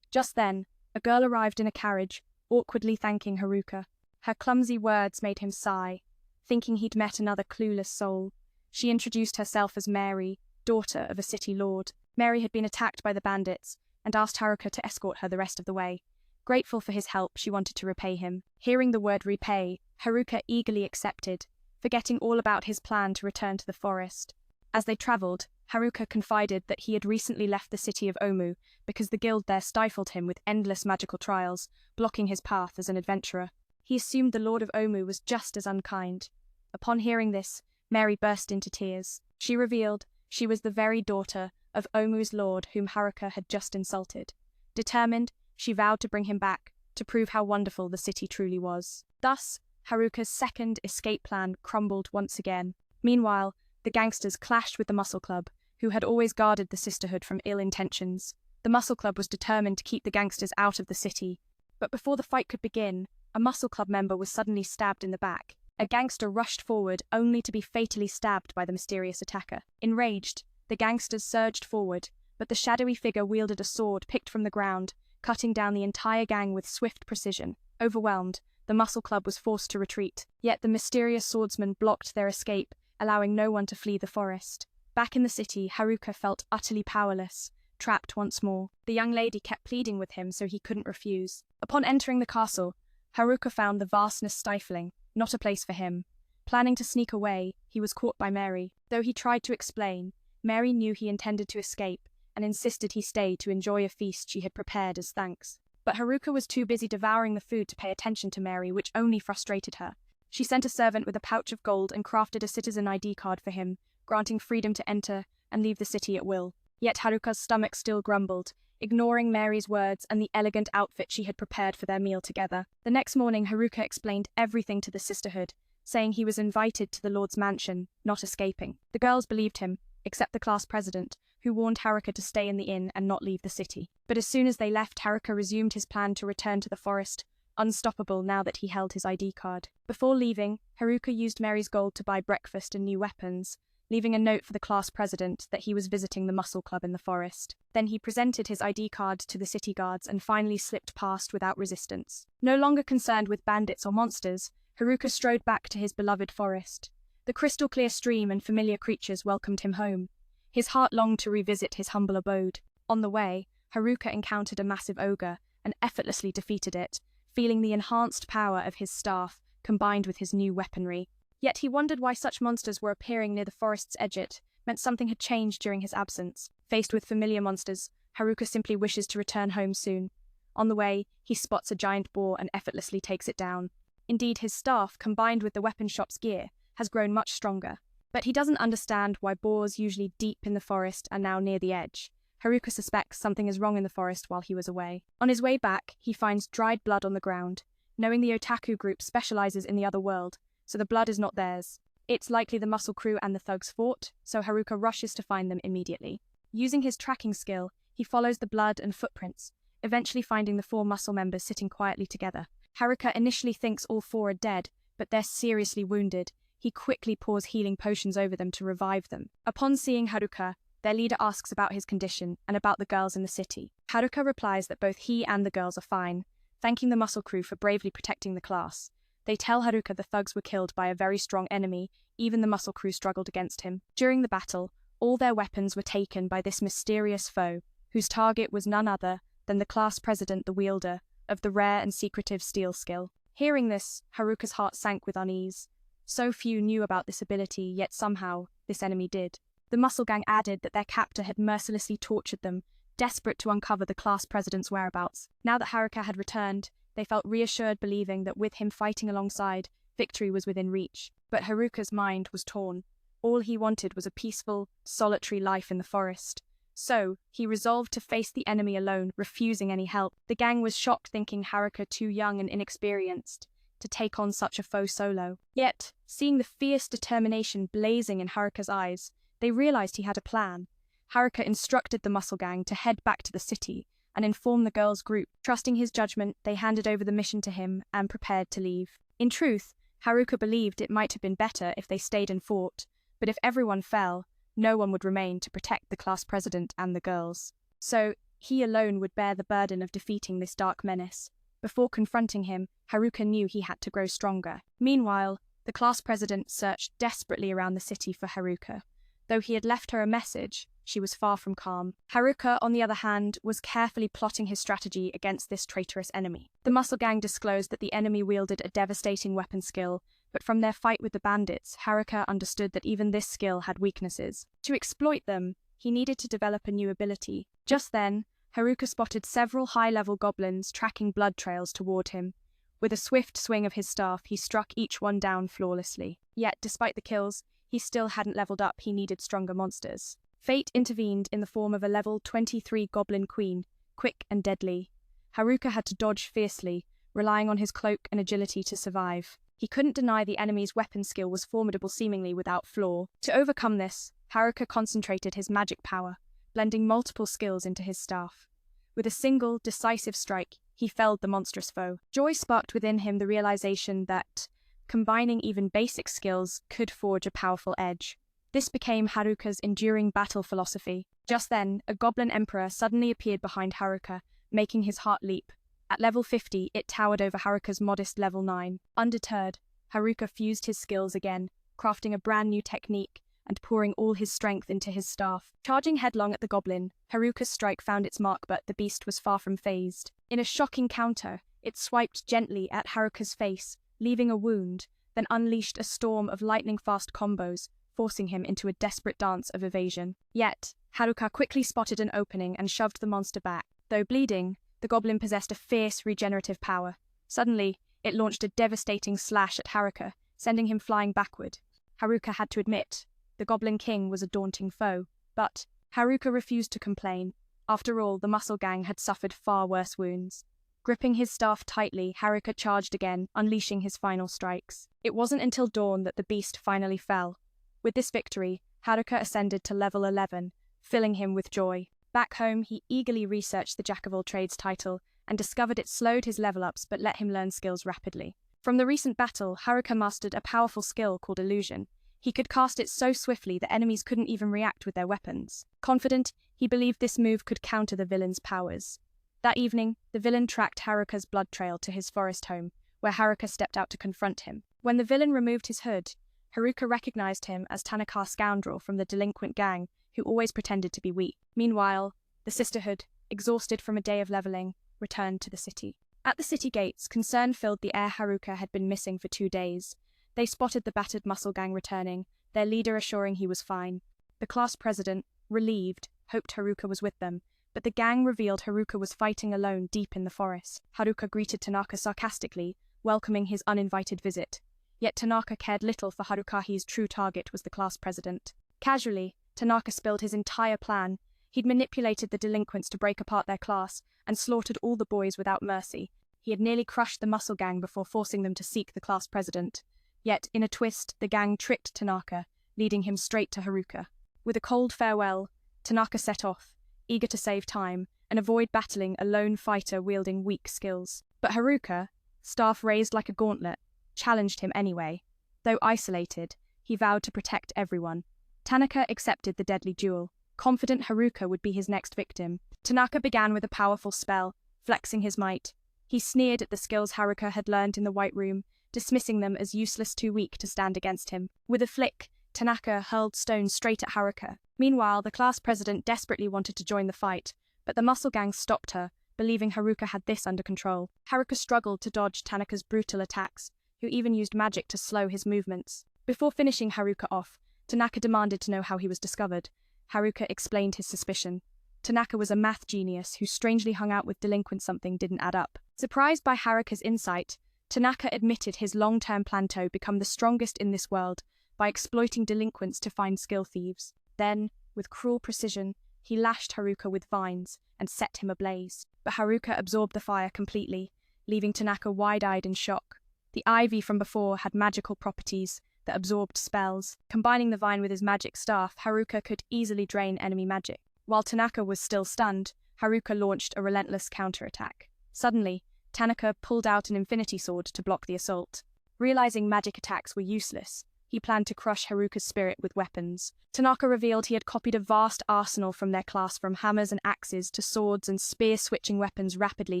Just then, a girl arrived in a carriage, awkwardly thanking Haruka. Her clumsy words made him sigh, thinking he'd met another clueless soul. She introduced herself as Mary, daughter of a city lord. Mary had been attacked by the bandits, and asked Haruka to escort her the rest of the way. Grateful for his help, she wanted to repay him. Hearing the word repay, Haruka eagerly accepted, forgetting all about his plan to return to the forest. As they travelled, Haruka confided that he had recently left the city of Omu because the guild there stifled him with endless magical trials, blocking his path as an adventurer. He assumed the Lord of Omu was just as unkind. Upon hearing this, Mary burst into tears. She revealed she was the very daughter of Omu's lord whom Haruka had just insulted. Determined, she vowed to bring him back, to prove how wonderful the city truly was. Thus, Haruka's second escape plan crumbled once again. Meanwhile, the gangsters clashed with the Muscle Club, who had always guarded the sisterhood from ill intentions. The Muscle Club was determined to keep the gangsters out of the city. But before the fight could begin, a Muscle Club member was suddenly stabbed in the back. A gangster rushed forward only to be fatally stabbed by the mysterious attacker. Enraged, the gangsters surged forward, but the shadowy figure wielded a sword picked from the ground, cutting down the entire gang with swift precision. Overwhelmed, the Muscle Club was forced to retreat, yet the mysterious swordsman blocked their escape, allowing no one to flee the forest. Back in the city, Haruka felt utterly powerless, trapped once more. The young lady kept pleading with him, so he couldn't refuse. Upon entering the castle, Haruka found the vastness stifling, not a place for him. Planning to sneak away, he was caught by Mary. Though he tried to explain, Mary knew he intended to escape and insisted he stay to enjoy a feast she had prepared as thanks. But Haruka was too busy devouring the food to pay attention to Mary, which only frustrated her. She sent a servant with a pouch of gold and crafted a citizen ID card for him, granting freedom to enter and leave the city at will. Yet Haruka's stomach still grumbled, ignoring Mary's words and the elegant outfit she had prepared for their meal together. The next morning, Haruka explained everything to the sisterhood, saying he was invited to the Lord's mansion, not escaping. The girls believed him, except the class president, who warned Haruka to stay in the inn and not leave the city. But as soon as they left, Haruka resumed his plan to return to the forest, unstoppable now that he held his ID card. Before leaving, Haruka used Mary's gold to buy breakfast and new weapons, leaving a note for the class president that he was visiting the Muscle Club in the forest. Then he presented his ID card to the city guards and finally slipped past without resistance. No longer concerned with bandits or monsters, Haruka strode back to his beloved forest. The crystal-clear stream and familiar creatures welcomed him home. His heart longed to revisit his humble abode. On the way, Haruka encountered a massive ogre and effortlessly defeated it, feeling the enhanced power of his staff combined with his new weaponry. Yet he wondered why such monsters were appearing near the forest's edge. It meant something had changed during his absence. Faced with familiar monsters, Haruka simply wishes to return home soon. On the way, he spots a giant boar and effortlessly takes it down. Indeed, his staff, combined with the weapon shop's gear, has grown much stronger. But he doesn't understand why boars usually deep in the forest are now near the edge. Haruka suspects something is wrong in the forest while he was away. On his way back, he finds dried blood on the ground. Knowing the otaku group specializes in the other world, so the blood is not theirs. It's likely the muscle crew and the thugs fought, so Haruka rushes to find them immediately. Using his tracking skill, he follows the blood and footprints, eventually finding the 4 muscle members sitting quietly together. Haruka initially thinks all 4 are dead, but they're seriously wounded. He quickly pours healing potions over them to revive them. Upon seeing Haruka, Their leader asks about his condition and about the girls in the city. Haruka replies that both he and the girls are fine, thanking the muscle crew for bravely protecting the class. They tell Haruka the thugs were killed by a very strong enemy, even the muscle crew struggled against him. During the battle, all their weapons were taken by this mysterious foe, whose target was none other than the class president, the wielder of the rare and secretive steel skill. Hearing this, Haruka's heart sank with unease. So few knew about this ability, yet somehow this enemy did. The muscle gang added that their captor had mercilessly tortured them, desperate to uncover the class president's whereabouts. Now that Haruka had returned, they felt reassured, believing that with him fighting alongside, victory was within reach. But Haruka's mind was torn. All he wanted was a peaceful, solitary life in the forest. So, he resolved to face the enemy alone, refusing any help. The gang was shocked, thinking Haruka too young and inexperienced to take on such a foe solo. Yet, seeing the fierce determination blazing in Haruka's eyes, they realized he had a plan. Haruka instructed the muscle gang to head back to the city and inform the girls' group. Trusting his judgment, they handed over the mission to him and prepared to leave. In truth, Haruka believed it might have been better if they stayed and fought, but if everyone fell, no one would remain to protect the class president and the girls. So, he alone would bear the burden of defeating this dark menace. Before confronting him, Haruka knew he had to grow stronger. Meanwhile, the class president searched desperately around the city for Haruka. Though he had left her a message, she was far from calm. Haruka, on the other hand, was carefully plotting his strategy against this traitorous enemy. The muscle gang disclosed that the enemy wielded a devastating weapon skill, but from their fight with the bandits, Haruka understood that even this skill had weaknesses. To exploit them, he needed to develop a new ability. Just then, Haruka spotted several high-level goblins tracking blood trails toward him. With a swift swing of his staff, he struck each one down flawlessly. Yet, despite the kills, he still hadn't leveled up. He needed stronger monsters. Fate intervened in the form of a level 23 goblin queen, quick and deadly. Haruka had to dodge fiercely, relying on his cloak and agility to survive. He couldn't deny the enemy's weapon skill was formidable, seemingly without flaw. To overcome this, Haruka concentrated his magic power, blending multiple skills into his staff. With a single, decisive strike, he felled the monstrous foe. Joy sparked within him the realization that combining even basic skills could forge a powerful edge. This became Haruka's enduring battle philosophy. Just then, a goblin emperor suddenly appeared behind Haruka, making his heart leap. At level 50, it towered over Haruka's modest level 9. Undeterred, Haruka fused his skills again, crafting a brand new technique and pouring all his strength into his staff. Charging headlong at the goblin, Haruka's strike found its mark, but the beast was far from phased. In a shocking counter, it swiped gently at Haruka's face, leaving a wound, then unleashed a storm of lightning-fast combos, forcing him into a desperate dance of evasion. Yet, Haruka quickly spotted an opening and shoved the monster back. Though bleeding, the goblin possessed a fierce regenerative power. Suddenly, it launched a devastating slash at Haruka, sending him flying backward. Haruka had to admit, the Goblin King was a daunting foe. But Haruka refused to complain. After all, the muscle gang had suffered far worse wounds. Gripping his staff tightly, Haruka charged again, unleashing his final strikes. It wasn't until dawn that the beast finally fell. With this victory, Haruka ascended to level 11, filling him with joy. Back home, he eagerly researched the Jack-of-all-trades title and discovered it slowed his level-ups but let him learn skills rapidly. From the recent battle, Haruka mastered a powerful skill called illusion. He could cast it so swiftly that enemies couldn't even react with their weapons. Confident, he believed this move could counter the villain's powers. That evening, the villain tracked Haruka's blood trail to his forest home, where Haruka stepped out to confront him. When the villain removed his hood, Haruka recognized him as Tanaka's scoundrel from the delinquent gang, who always pretended to be weak. Meanwhile, the Sisterhood, exhausted from a day of leveling, returned to the city. At the city gates, concern filled the air. Haruka had been missing for 2 days. They spotted the battered muscle gang returning, their leader assuring he was fine. The class president, relieved, hoped Haruka was with them, but the gang revealed Haruka was fighting alone deep in the forest. Haruka greeted Tanaka sarcastically, welcoming his uninvited visit. Yet Tanaka cared little, for Haruka's true target was the class president. Casually, Tanaka spilled his entire plan. He'd manipulated the delinquents to break apart their class and slaughtered all the boys without mercy. He had nearly crushed the muscle gang before forcing them to seek the class president. Yet, in a twist, the gang tricked Tanaka, leading him straight to Haruka. With a cold farewell, Tanaka set off, eager to save time and avoid battling a lone fighter wielding weak skills. But Haruka, staff raised like a gauntlet, challenged him anyway. Though isolated, he vowed to protect everyone. Tanaka accepted the deadly duel, confident Haruka would be his next victim. Tanaka began with a powerful spell, flexing his might. He sneered at the skills Haruka had learned in the White Room, dismissing them as useless, too weak to stand against him. With a flick, Tanaka hurled stones straight at Haruka. Meanwhile, the class president desperately wanted to join the fight, but the muscle gang stopped her, believing Haruka had this under control. Haruka struggled to dodge Tanaka's brutal attacks, who even used magic to slow his movements. Before finishing Haruka off, Tanaka demanded to know how he was discovered. Haruka explained his suspicion. Tanaka was a math genius who strangely hung out with delinquents. Something didn't add up. Surprised by Haruka's insight, Tanaka admitted his long-term plan to become the strongest in this world by exploiting delinquents to find skill thieves. Then, with cruel precision, he lashed Haruka with vines and set him ablaze. But Haruka absorbed the fire completely, leaving Tanaka wide-eyed in shock. The ivy from before had magical properties that absorbed spells. Combining the vine with his magic staff, Haruka could easily drain enemy magic. While Tanaka was still stunned, Haruka launched a relentless counterattack. Suddenly, Tanaka pulled out an infinity sword to block the assault. Realizing magic attacks were useless, he planned to crush Haruka's spirit with weapons. Tanaka revealed he had copied a vast arsenal from their class, from hammers and axes to swords and spear-switching weapons rapidly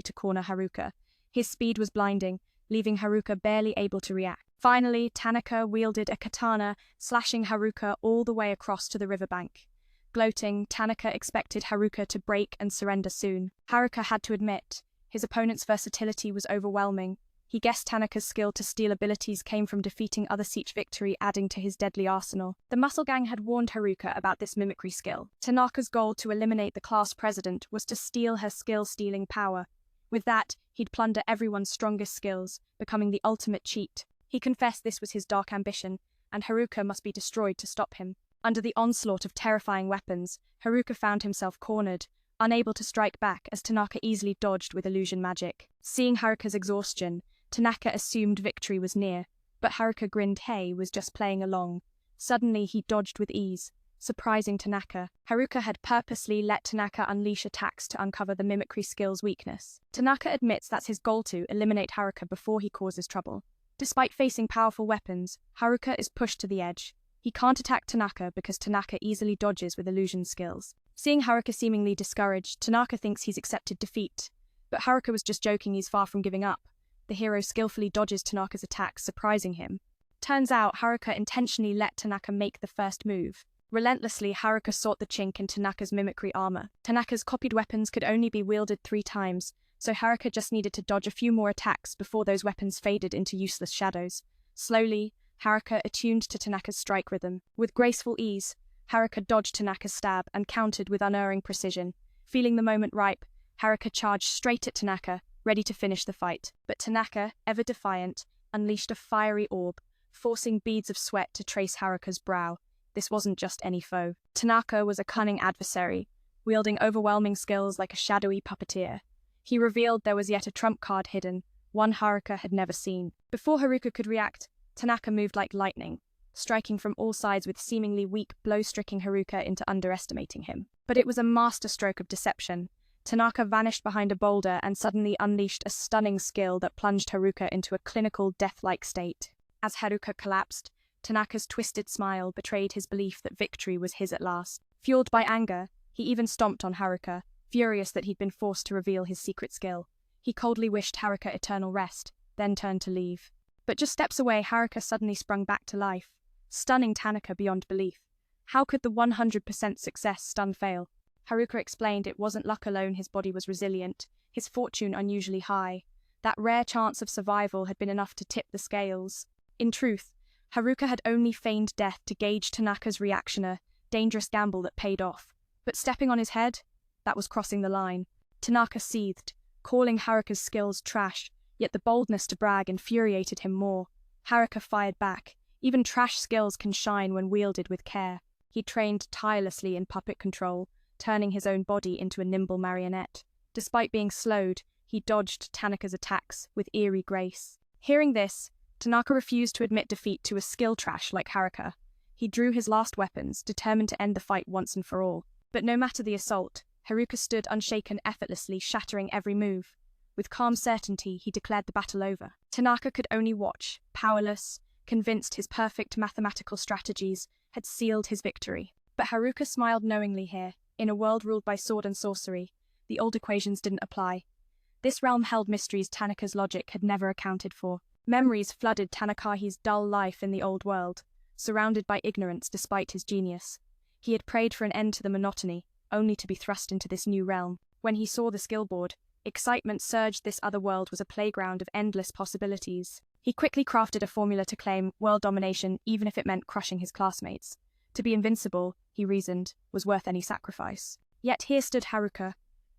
to corner Haruka. His speed was blinding, leaving Haruka barely able to react. Finally, Tanaka wielded a katana, slashing Haruka all the way across to the riverbank. Gloating, Tanaka expected Haruka to break and surrender soon. Haruka had to admit, his opponent's versatility was overwhelming. He guessed Tanaka's skill to steal abilities came from defeating others, each victory adding to his deadly arsenal. The muscle gang had warned Haruka about this mimicry skill. Tanaka's goal to eliminate the class president was to steal her skill-stealing power. With that, he'd plunder everyone's strongest skills, becoming the ultimate cheat. He confessed this was his dark ambition, and Haruka must be destroyed to stop him. Under the onslaught of terrifying weapons, Haruka found himself cornered, unable to strike back as Tanaka easily dodged with illusion magic. Seeing Haruka's exhaustion, Tanaka assumed victory was near, but Haruka grinned. Hey, was just playing along. Suddenly, he dodged with ease, surprising Tanaka. Haruka had purposely let Tanaka unleash attacks to uncover the mimicry skill's weakness. Tanaka admits that's his goal, to eliminate Haruka before he causes trouble. Despite facing powerful weapons, Haruka is pushed to the edge. He can't attack Tanaka because Tanaka easily dodges with illusion skills. Seeing Haruka seemingly discouraged, Tanaka thinks he's accepted defeat. But Haruka was just joking. He's far from giving up. The hero skillfully dodges Tanaka's attacks, surprising him. Turns out, Haruka intentionally let Tanaka make the first move. Relentlessly, Haruka sought the chink in Tanaka's mimicry armor. Tanaka's copied weapons could only be wielded 3 times, so Haruka just needed to dodge a few more attacks before those weapons faded into useless shadows. Slowly, Haruka attuned to Tanaka's strike rhythm. With graceful ease, Haruka dodged Tanaka's stab and countered with unerring precision. Feeling the moment ripe, Haruka charged straight at Tanaka, ready to finish the fight. But Tanaka, ever defiant, unleashed a fiery orb, forcing beads of sweat to trace Haruka's brow. This wasn't just any foe. Tanaka was a cunning adversary, wielding overwhelming skills like a shadowy puppeteer. He revealed there was yet a trump card hidden, one Haruka had never seen. Before Haruka could react, Tanaka moved like lightning, striking from all sides with seemingly weak blows, tricking Haruka into underestimating him. But it was a masterstroke of deception. Tanaka vanished behind a boulder and suddenly unleashed a stunning skill that plunged Haruka into a clinical, death-like state. As Haruka collapsed, Tanaka's twisted smile betrayed his belief that victory was his at last. Fueled by anger, he even stomped on Haruka, furious that he'd been forced to reveal his secret skill. He coldly wished Haruka eternal rest, then turned to leave. But just steps away, Haruka suddenly sprung back to life, stunning Tanaka beyond belief. How could the 100% success stun fail? Haruka explained it wasn't luck alone. His body was resilient, his fortune unusually high. That rare chance of survival had been enough to tip the scales. In truth, Haruka had only feigned death to gauge Tanaka's reaction, a dangerous gamble that paid off. But stepping on his head? That was crossing the line. Tanaka seethed, calling Haruka's skills trash, yet the boldness to brag infuriated him more. Haruka fired back. Even trash skills can shine when wielded with care. He trained tirelessly in puppet control, turning his own body into a nimble marionette. Despite being slowed, he dodged Tanaka's attacks with eerie grace. Hearing this, Tanaka refused to admit defeat to a skill trash like Haruka. He drew his last weapons, determined to end the fight once and for all. But no matter the assault, Haruka stood unshaken, effortlessly shattering every move. With calm certainty, he declared the battle over. Tanaka could only watch, powerless, convinced his perfect mathematical strategies had sealed his victory. But Haruka smiled knowingly here. In a world ruled by sword and sorcery, the old equations didn't apply. This realm held mysteries Tanaka's logic had never accounted for. Memories flooded Tanakahi's dull life in the old world, surrounded by ignorance despite his genius. He had prayed for an end to the monotony, only to be thrust into this new realm. When he saw the skill board, excitement surged. This other world was a playground of endless possibilities. He quickly crafted a formula to claim world domination, even if it meant crushing his classmates. To be invincible, he reasoned, was worth any sacrifice. Yet here stood Haruka,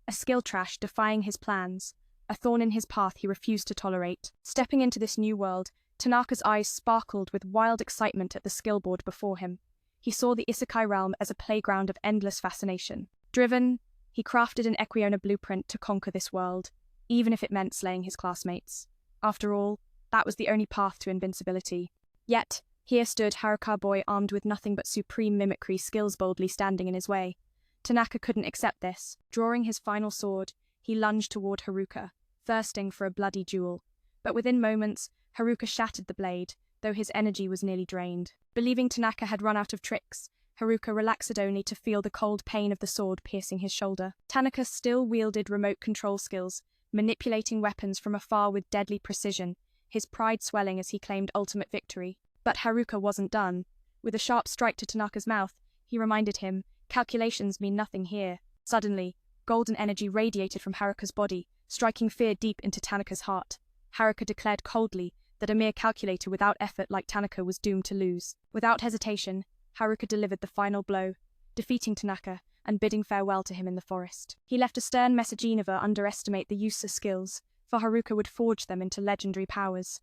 a skill trash defying his plans, a thorn in his path he refused to tolerate. Stepping into this new world, Tanaka's eyes sparkled with wild excitement at the skill board before him. He saw the Isekai realm as a playground of endless fascination. Driven, he crafted an Equiona blueprint to conquer this world, even if it meant slaying his classmates. After all, that was the only path to invincibility. Yet, here stood Haruka boy armed with nothing but supreme mimicry skills boldly standing in his way. Tanaka couldn't accept this. Drawing his final sword, he lunged toward Haruka, thirsting for a bloody duel. But within moments, Haruka shattered the blade, though his energy was nearly drained. Believing Tanaka had run out of tricks, Haruka relaxed only to feel the cold pain of the sword piercing his shoulder. Tanaka still wielded remote control skills, manipulating weapons from afar with deadly precision, his pride swelling as he claimed ultimate victory. But Haruka wasn't done. With a sharp strike to Tanaka's mouth, he reminded him, calculations mean nothing here. Suddenly, golden energy radiated from Haruka's body, striking fear deep into Tanaka's heart. Haruka declared coldly that a mere calculator without effort like Tanaka was doomed to lose. Without hesitation, Haruka delivered the final blow, defeating Tanaka and bidding farewell to him in the forest. He left a stern message: never underestimate the use of skills, for Haruka would forge them into legendary powers.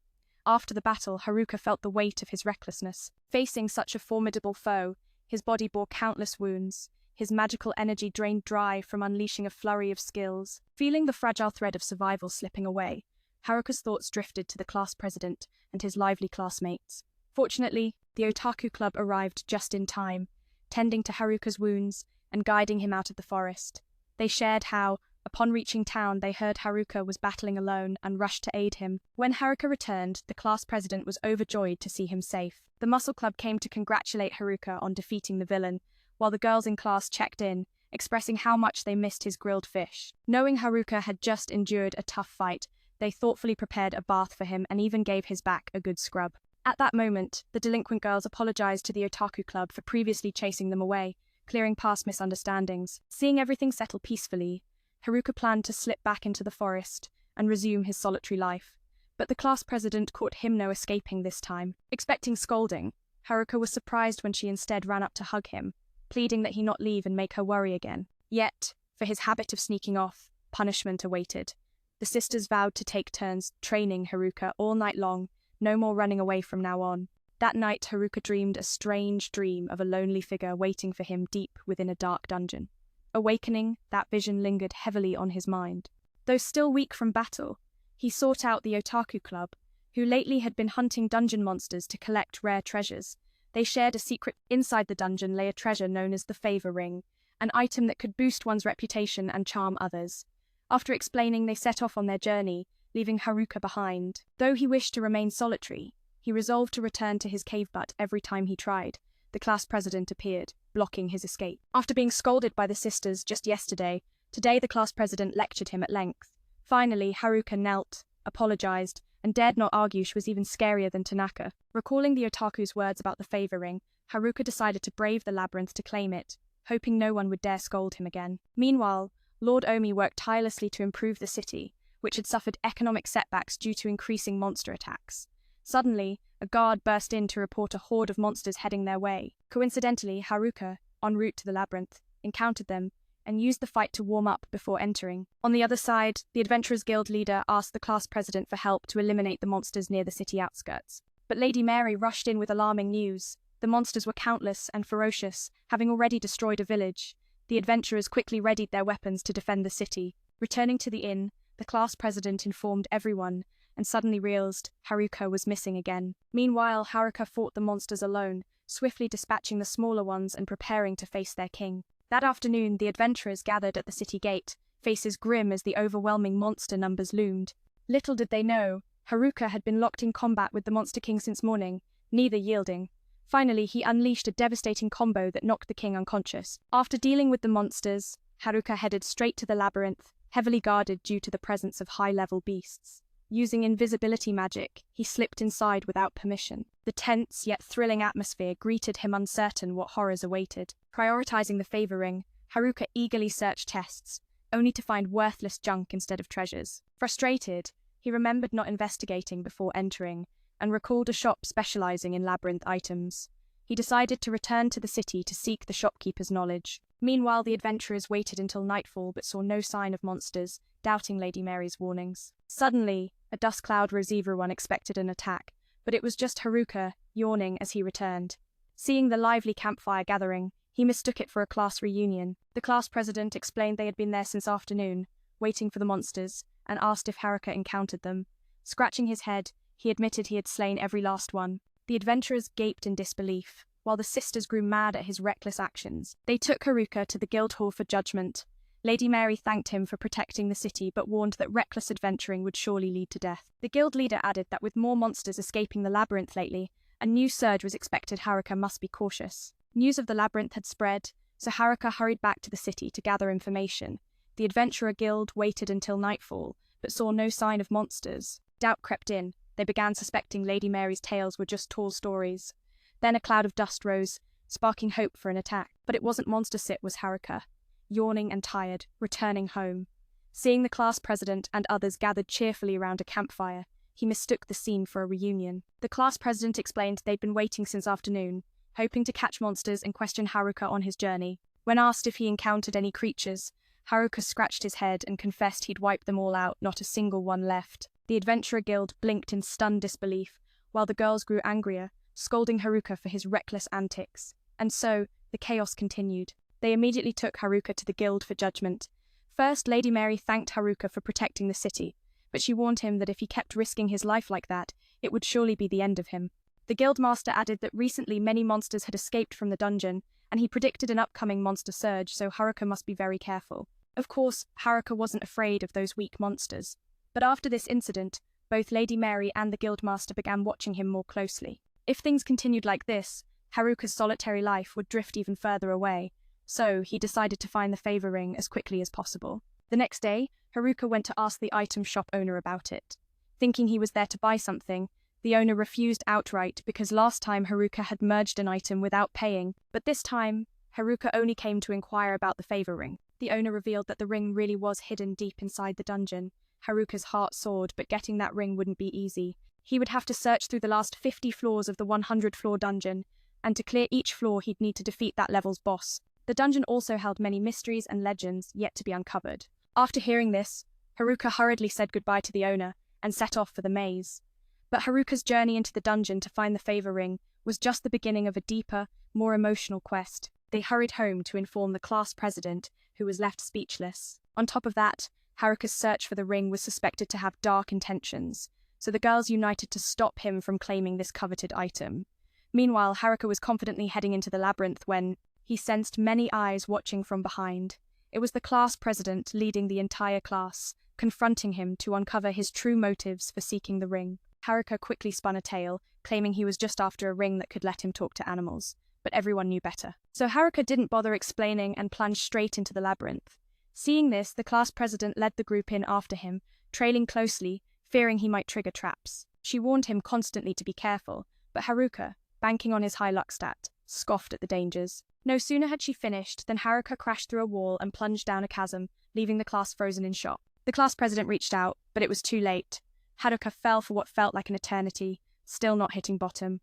After the battle, Haruka felt the weight of his recklessness. Facing such a formidable foe, his body bore countless wounds, his magical energy drained dry from unleashing a flurry of skills. Feeling the fragile thread of survival slipping away, Haruka's thoughts drifted to the class president and his lively classmates. Fortunately, the Otaku Club arrived just in time, tending to Haruka's wounds and guiding him out of the forest. They shared how, upon reaching town, they heard Haruka was battling alone and rushed to aid him. When Haruka returned, the class president was overjoyed to see him safe. The Muscle Club came to congratulate Haruka on defeating the villain, while the girls in class checked in, expressing how much they missed his grilled fish. Knowing Haruka had just endured a tough fight, they thoughtfully prepared a bath for him and even gave his back a good scrub. At that moment, the delinquent girls apologized to the Otaku Club for previously chasing them away, clearing past misunderstandings. Seeing everything settle peacefully, Haruka planned to slip back into the forest and resume his solitary life. But the class president caught Himno escaping this time. Expecting scolding, Haruka was surprised when she instead ran up to hug him, pleading that he not leave and make her worry again. Yet, for his habit of sneaking off, punishment awaited. The sisters vowed to take turns training Haruka all night long, no more running away from now on. That night, Haruka dreamed a strange dream of a lonely figure waiting for him deep within a dark dungeon. Awakening, that vision lingered heavily on his mind. Though still weak from battle, he sought out the Otaku Club, who lately had been hunting dungeon monsters to collect rare treasures. They shared a secret. Inside the dungeon lay a treasure known as the Favor Ring, an item that could boost one's reputation and charm others. After explaining, they set off on their journey, leaving Haruka behind. Though he wished to remain solitary, he resolved to return to his cave butt every time he tried. The class president appeared, blocking his escape. After being scolded by the sisters just yesterday, today the class president lectured him at length. Finally, Haruka knelt, apologized, and dared not argue she was even scarier than Tanaka. Recalling the otaku's words about the favor ring, Haruka decided to brave the labyrinth to claim it, hoping no one would dare scold him again. Meanwhile, Lord Omi worked tirelessly to improve the city, which had suffered economic setbacks due to increasing monster attacks. Suddenly, a guard burst in to report a horde of monsters heading their way. Coincidentally, Haruka, en route to the labyrinth, encountered them and used the fight to warm up before entering. On the other side, the Adventurers Guild leader asked the class president for help to eliminate the monsters near the city outskirts. But Lady Mary rushed in with alarming news. The monsters were countless and ferocious, having already destroyed a village. The adventurers quickly readied their weapons to defend the city. Returning to the inn, the class president informed everyone, and suddenly realized Haruka was missing again. Meanwhile, Haruka fought the monsters alone, swiftly dispatching the smaller ones and preparing to face their king. That afternoon, the adventurers gathered at the city gate, faces grim as the overwhelming monster numbers loomed. Little did they know, Haruka had been locked in combat with the Monster King since morning, neither yielding. Finally, he unleashed a devastating combo that knocked the king unconscious. After dealing with the monsters, Haruka headed straight to the labyrinth, heavily guarded due to the presence of high-level beasts. Using invisibility magic, he slipped inside without permission. The tense yet thrilling atmosphere greeted him, uncertain what horrors awaited. Prioritizing the favor ring, Haruka eagerly searched chests, only to find worthless junk instead of treasures. Frustrated, he remembered not investigating before entering, and recalled a shop specializing in labyrinth items. He decided to return to the city to seek the shopkeeper's knowledge. Meanwhile, the adventurers waited until nightfall but saw no sign of monsters, doubting Lady Mary's warnings. Suddenly, a dust cloud rose. Everyone expected an attack, but it was just Haruka, yawning as he returned. Seeing the lively campfire gathering, he mistook it for a class reunion. The class president explained they had been there since afternoon, waiting for the monsters, and asked if Haruka encountered them. Scratching his head, he admitted he had slain every last one. The adventurers gaped in disbelief, while the sisters grew mad at his reckless actions. They took Haruka to the guild hall for judgment. Lady Mary thanked him for protecting the city but warned that reckless adventuring would surely lead to death. The guild leader added that with more monsters escaping the labyrinth lately, a new surge was expected. Haruka must be cautious. News of the labyrinth had spread, so Haruka hurried back to the city to gather information. The adventurer guild waited until nightfall, but saw no sign of monsters. Doubt crept in. They began suspecting Lady Mary's tales were just tall stories. Then a cloud of dust rose, sparking hope for an attack. But it wasn't monsters, it was Haruka, yawning and tired, returning home. Seeing the class president and others gathered cheerfully around a campfire, he mistook the scene for a reunion. The class president explained they'd been waiting since afternoon, hoping to catch monsters and question Haruka on his journey. When asked if he encountered any creatures, Haruka scratched his head and confessed he'd wiped them all out, not a single one left. The Adventurer Guild blinked in stunned disbelief, while the girls grew angrier, scolding Haruka for his reckless antics. And so, the chaos continued. They immediately took Haruka to the guild for judgment. First, Lady Mary thanked Haruka for protecting the city, but she warned him that if he kept risking his life like that, it would surely be the end of him. The guildmaster added that recently many monsters had escaped from the dungeon, and he predicted an upcoming monster surge, so Haruka must be very careful. Of course, Haruka wasn't afraid of those weak monsters. But after this incident, both Lady Mary and the guildmaster began watching him more closely. If things continued like this, Haruka's solitary life would drift even further away, so he decided to find the favor ring as quickly as possible. The next day, Haruka went to ask the item shop owner about it. Thinking he was there to buy something, the owner refused outright because last time Haruka had merged an item without paying, but this time, Haruka only came to inquire about the favor ring. The owner revealed that the ring really was hidden deep inside the dungeon. Haruka's heart soared, but getting that ring wouldn't be easy. He would have to search through the last 50 floors of the 100-floor dungeon, and to clear each floor he'd need to defeat that level's boss. The dungeon also held many mysteries and legends yet to be uncovered. After hearing this, Haruka hurriedly said goodbye to the owner and set off for the maze. But Haruka's journey into the dungeon to find the favor ring was just the beginning of a deeper, more emotional quest. They hurried home to inform the class president, who was left speechless. On top of that, Haruka's search for the ring was suspected to have dark intentions, so the girls united to stop him from claiming this coveted item. Meanwhile, Haruka was confidently heading into the labyrinth when he sensed many eyes watching from behind. It was the class president leading the entire class, confronting him to uncover his true motives for seeking the ring. Haruka quickly spun a tale, claiming he was just after a ring that could let him talk to animals, but everyone knew better. So Haruka didn't bother explaining and plunged straight into the labyrinth. Seeing this, the class president led the group in after him, trailing closely, fearing he might trigger traps. She warned him constantly to be careful, but Haruka, banking on his high luck stat, scoffed at the dangers. No sooner had she finished than Haruka crashed through a wall and plunged down a chasm, leaving the class frozen in shock. The class president reached out, but it was too late. Haruka fell for what felt like an eternity, still not hitting bottom.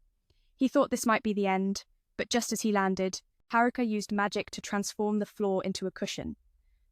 He thought this might be the end, but just as he landed, Haruka used magic to transform the floor into a cushion.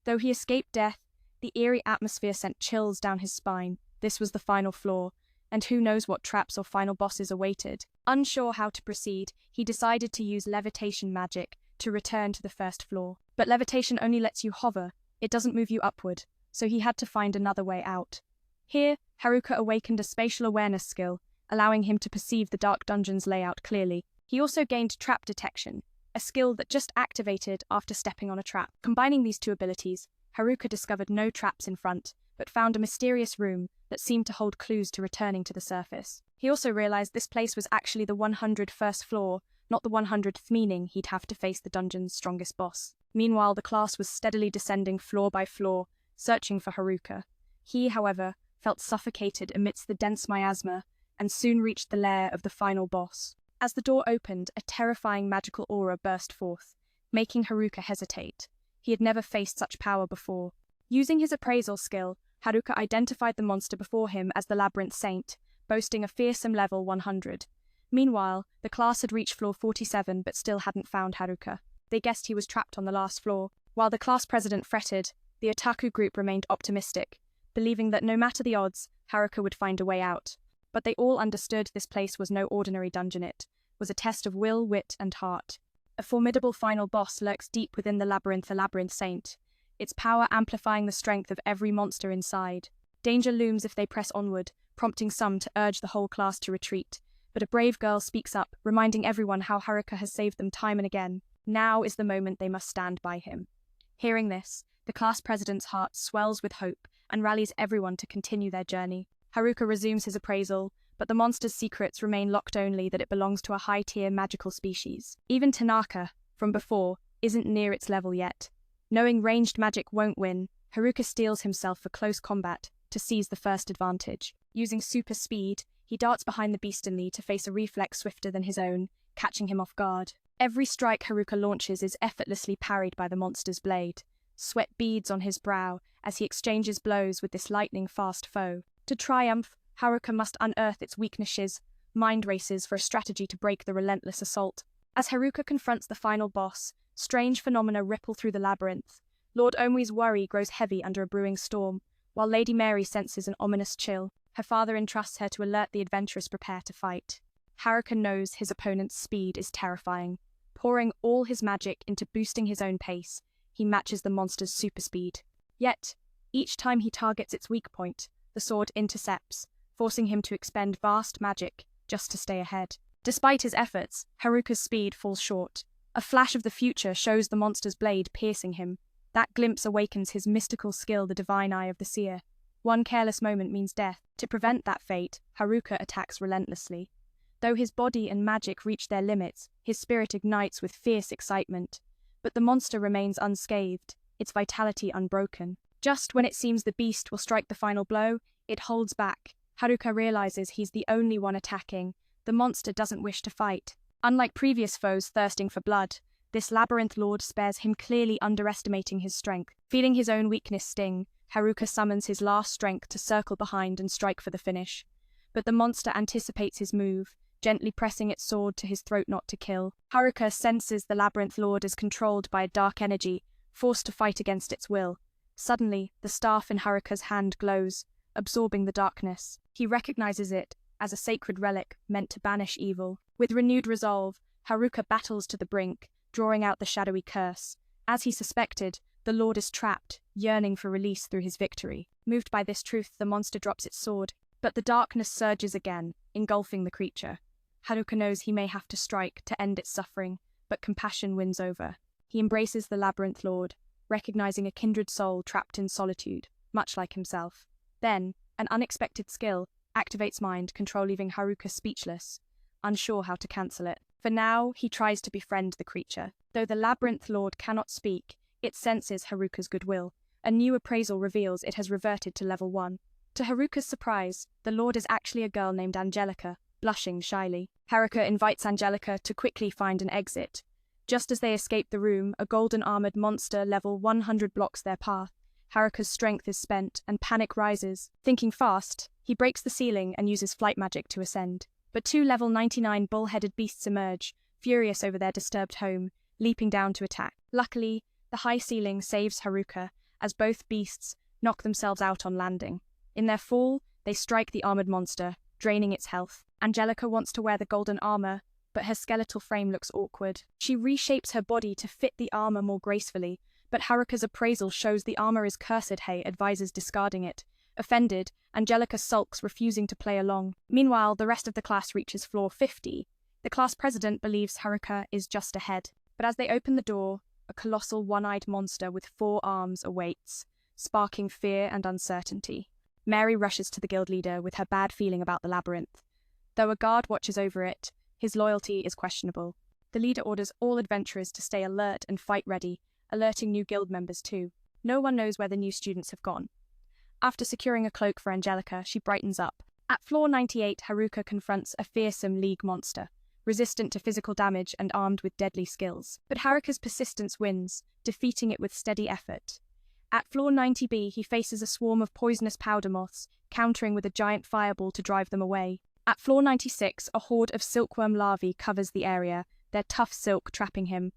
Though he escaped death, the eerie atmosphere sent chills down his spine. This was the final floor, and who knows what traps or final bosses awaited. Unsure how to proceed, he decided to use levitation magic to return to the first floor. But levitation only lets you hover, it doesn't move you upward, so he had to find another way out. Here, Haruka awakened a spatial awareness skill, allowing him to perceive the dark dungeon's layout clearly. He also gained trap detection, a skill that just activated after stepping on a trap. Combining these two abilities, Haruka discovered no traps in front, but found a mysterious room that seemed to hold clues to returning to the surface. He also realized this place was actually the 101st floor, not the 100th, meaning he'd have to face the dungeon's strongest boss. Meanwhile, the class was steadily descending floor by floor, searching for Haruka. He, however, felt suffocated amidst the dense miasma and soon reached the lair of the final boss. As the door opened, a terrifying magical aura burst forth, making Haruka hesitate. He had never faced such power before. Using his appraisal skill, Haruka identified the monster before him as the Labyrinth Saint, boasting a fearsome level 100. Meanwhile, the class had reached floor 47 but still hadn't found Haruka. They guessed he was trapped on the last floor. While the class president fretted, the otaku group remained optimistic, believing that no matter the odds, Haruka would find a way out. But they all understood this place was no ordinary dungeon. It was a test of will, wit, and heart. A formidable final boss lurks deep within the Labyrinth Saint, its power amplifying the strength of every monster inside. Danger looms if they press onward, prompting some to urge the whole class to retreat. But a brave girl speaks up, reminding everyone how Haruka has saved them time and again. Now is the moment they must stand by him. Hearing this, the class president's heart swells with hope and rallies everyone to continue their journey. Haruka resumes his appraisal, but the monster's secrets remain locked only that it belongs to a high-tier magical species. Even Tanaka, from before, isn't near its level yet. Knowing ranged magic won't win, Haruka steels himself for close combat to seize the first advantage. Using super speed, he darts behind the bestially to face a reflex swifter than his own, catching him off guard. Every strike Haruka launches is effortlessly parried by the monster's blade. Sweat beads on his brow as he exchanges blows with this lightning-fast foe. To triumph, Haruka must unearth its weaknesses, mind races for a strategy to break the relentless assault. As Haruka confronts the final boss, strange phenomena ripple through the labyrinth. Lord Omi's worry grows heavy under a brewing storm, while Lady Mary senses an ominous chill. Her father entrusts her to alert the adventurers prepare to fight. Haruka knows his opponent's speed is terrifying. Pouring all his magic into boosting his own pace, he matches the monster's super speed. Yet, each time he targets its weak point, the sword intercepts, forcing him to expend vast magic just to stay ahead. Despite his efforts, Haruka's speed falls short. A flash of the future shows the monster's blade piercing him. That glimpse awakens his mystical skill, the divine eye of the seer. One careless moment means death. To prevent that fate, Haruka attacks relentlessly. Though his body and magic reach their limits, his spirit ignites with fierce excitement. But the monster remains unscathed, its vitality unbroken. Just when it seems the beast will strike the final blow, it holds back. Haruka realizes he's the only one attacking. The monster doesn't wish to fight. Unlike previous foes thirsting for blood, this labyrinth lord spares him, clearly underestimating his strength. Feeling his own weakness sting, Haruka summons his last strength to circle behind and strike for the finish. But the monster anticipates his move, gently pressing its sword to his throat not to kill. Haruka senses the labyrinth lord is controlled by a dark energy, forced to fight against its will. Suddenly, the staff in Haruka's hand glows, absorbing the darkness. He recognizes it as a sacred relic meant to banish evil. With renewed resolve, Haruka battles to the brink, drawing out the shadowy curse. As he suspected, the lord is trapped, yearning for release through his victory. Moved by this truth, the monster drops its sword, but the darkness surges again, engulfing the creature. Haruka knows he may have to strike to end its suffering, but compassion wins over. He embraces the labyrinth lord, recognizing a kindred soul trapped in solitude, much like himself. Then, an unexpected skill activates mind control, leaving Haruka speechless, unsure how to cancel it. For now, he tries to befriend the creature. Though the labyrinth lord cannot speak, it senses Haruka's goodwill. A new appraisal reveals it has reverted to level 1. To Haruka's surprise, the lord is actually a girl named Angelica, blushing shyly. Haruka invites Angelica to quickly find an exit. Just as they escape the room, a golden-armored monster level 100 blocks their path. Haruka's strength is spent, and panic rises. Thinking fast, he breaks the ceiling and uses flight magic to ascend. But 2 level 99 bull-headed beasts emerge, furious over their disturbed home, leaping down to attack. Luckily, the high ceiling saves Haruka, as both beasts knock themselves out on landing. In their fall, they strike the armored monster, draining its health. Angelica wants to wear the golden armor, but her skeletal frame looks awkward. She reshapes her body to fit the armor more gracefully, but Haruka's appraisal shows the armor is cursed. He advises discarding it. Offended, Angelica sulks, refusing to play along. Meanwhile, the rest of the class reaches floor 50. The class president believes Haruka is just ahead. But as they open the door, a colossal one-eyed monster with 4 arms awaits, sparking fear and uncertainty. Mary rushes to the guild leader with her bad feeling about the labyrinth. Though a guard watches over it, his loyalty is questionable. The leader orders all adventurers to stay alert and fight ready, alerting new guild members too. No one knows where the new students have gone. After securing a cloak for Angelica, she brightens up. At floor 98, Haruka confronts a fearsome league monster, resistant to physical damage and armed with deadly skills. But Haruka's persistence wins, defeating it with steady effort. At floor 90B, he faces a swarm of poisonous powder moths, countering with a giant fireball to drive them away. At floor 96, a horde of silkworm larvae covers the area, their tough silk trapping him.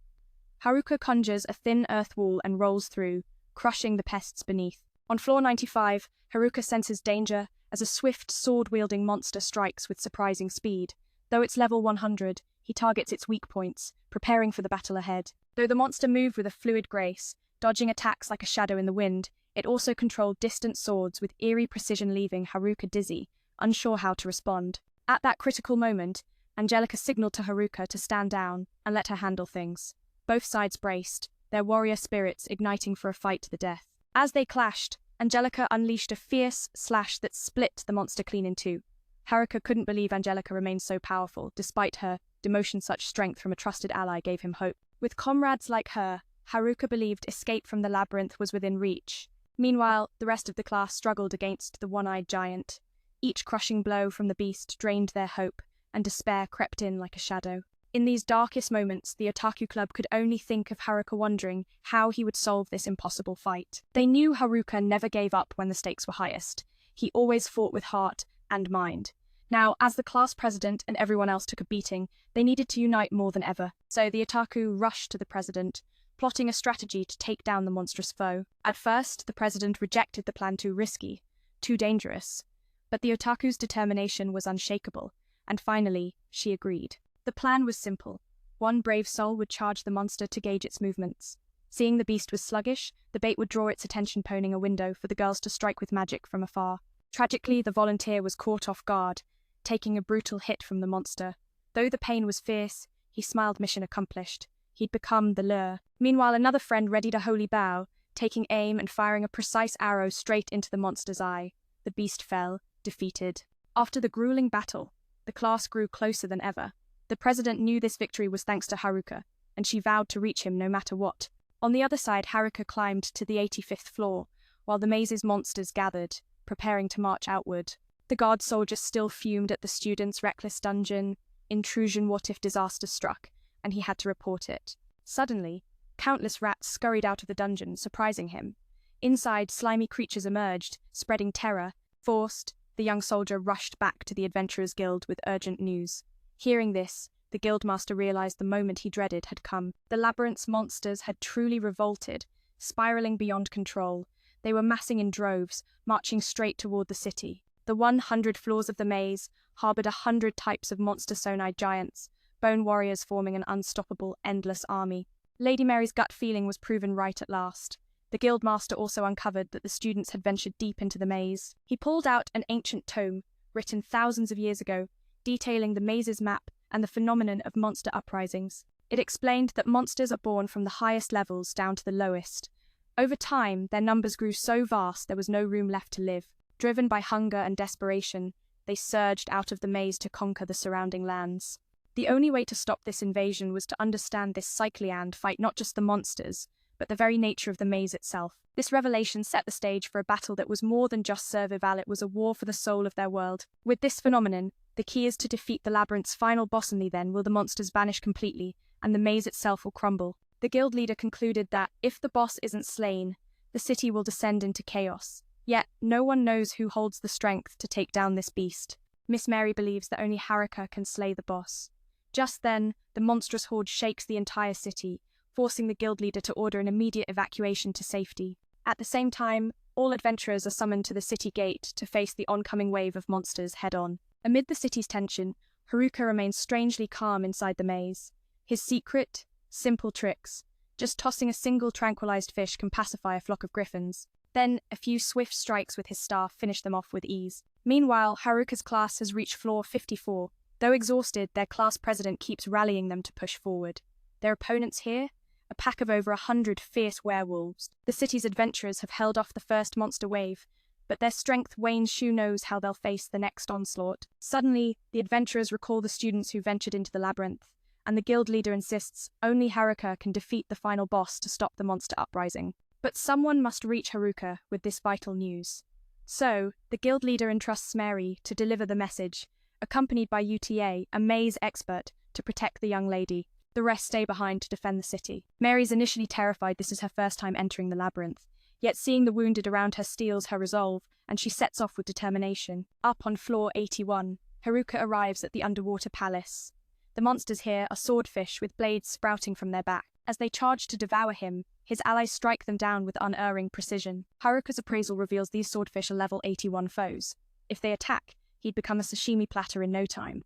Haruka conjures a thin earth wall and rolls through, crushing the pests beneath. On floor 95, Haruka senses danger as a swift, sword-wielding monster strikes with surprising speed. Though it's level 100, he targets its weak points, preparing for the battle ahead. Though the monster moved with a fluid grace, dodging attacks like a shadow in the wind, it also controlled distant swords with eerie precision, leaving Haruka dizzy, unsure how to respond. At that critical moment, Angelica signaled to Haruka to stand down and let her handle things. Both sides braced, their warrior spirits igniting for a fight to the death. As they clashed, Angelica unleashed a fierce slash that split the monster clean in two. Haruka couldn't believe Angelica remained so powerful. Despite her demotion, such strength from a trusted ally gave him hope. With comrades like her, Haruka believed escape from the labyrinth was within reach. Meanwhile, the rest of the class struggled against the one-eyed giant. Each crushing blow from the beast drained their hope, and despair crept in like a shadow. In these darkest moments, the Otaku Club could only think of Haruka, wondering how he would solve this impossible fight. They knew Haruka never gave up when the stakes were highest. He always fought with heart and mind. Now, as the class president and everyone else took a beating, they needed to unite more than ever. So the Otaku rushed to the president, plotting a strategy to take down the monstrous foe. At first, the president rejected the plan, too risky, too dangerous. But the Otaku's determination was unshakable, and finally, she agreed. The plan was simple. One brave soul would charge the monster to gauge its movements. Seeing the beast was sluggish, the bait would draw its attention, poning a window for the girls to strike with magic from afar. Tragically, the volunteer was caught off guard, taking a brutal hit from the monster. Though the pain was fierce, he smiled, mission accomplished. He'd become the lure. Meanwhile, another friend readied a holy bow, taking aim and firing a precise arrow straight into the monster's eye. The beast fell, defeated. After the grueling battle, the class grew closer than ever. The president knew this victory was thanks to Haruka, and she vowed to reach him no matter what. On the other side, Haruka climbed to the 85th floor, while the maze's monsters gathered, preparing to march outward. The guard soldiers still fumed at the student's reckless dungeon intrusion. What if disaster struck, and he had to report it? Suddenly, countless rats scurried out of the dungeon, surprising him. Inside, slimy creatures emerged, spreading terror. Forced, the young soldier rushed back to the Adventurers Guild with urgent news. Hearing this, the guildmaster realized the moment he dreaded had come. The labyrinth's monsters had truly revolted, spiraling beyond control. They were massing in droves, marching straight toward the city. The 100 floors of the maze harbored 100 types of monster-sonide giants, bone warriors forming an unstoppable, endless army. Lady Mary's gut feeling was proven right at last. The guildmaster also uncovered that the students had ventured deep into the maze. He pulled out an ancient tome, written thousands of years ago, detailing the maze's map and the phenomenon of monster uprisings. It explained that monsters are born from the highest levels down to the lowest. Over time, their numbers grew so vast there was no room left to live. Driven by hunger and desperation, they surged out of the maze to conquer the surrounding lands. The only way to stop this invasion was to understand this cycle and fight not just the monsters, but the very nature of the maze itself. This revelation set the stage for a battle that was more than just survival. It was a war for the soul of their world. With this phenomenon, the key is to defeat the labyrinth's final boss. Only then will the monsters vanish completely, and the maze itself will crumble. The guild leader concluded that, if the boss isn't slain, the city will descend into chaos. Yet, no one knows who holds the strength to take down this beast. Miss Mary believes that only Haruka can slay the boss. Just then, the monstrous horde shakes the entire city, forcing the guild leader to order an immediate evacuation to safety. At the same time, all adventurers are summoned to the city gate to face the oncoming wave of monsters head-on. Amid the city's tension, Haruka remains strangely calm inside the maze. His secret, simple tricks. Just tossing a single tranquilized fish can pacify a flock of griffins. Then, a few swift strikes with his staff finish them off with ease. Meanwhile, Haruka's class has reached floor 54. Though exhausted, their class president keeps rallying them to push forward. Their opponents here? A pack of over 100 fierce werewolves. The city's adventurers have held off the first monster wave, but their strength wanes. Who knows how they'll face the next onslaught. Suddenly, the adventurers recall the students who ventured into the labyrinth. and the guild leader insists only Haruka can defeat the final boss to stop the monster uprising. But someone must reach Haruka with this vital news. So, the guild leader entrusts Mary to deliver the message, accompanied by UTA, a maze expert, to protect the young lady. The rest stay behind to defend the city. Mary's initially terrified this is her first time entering the labyrinth, yet seeing the wounded around her steels her resolve, and she sets off with determination. Up on floor 81, Haruka arrives at the underwater palace. The monsters here are swordfish with blades sprouting from their back. As they charge to devour him, his allies strike them down with unerring precision. Haruka's appraisal reveals these swordfish are level 81 foes. If they attack, he'd become a sashimi platter in no time.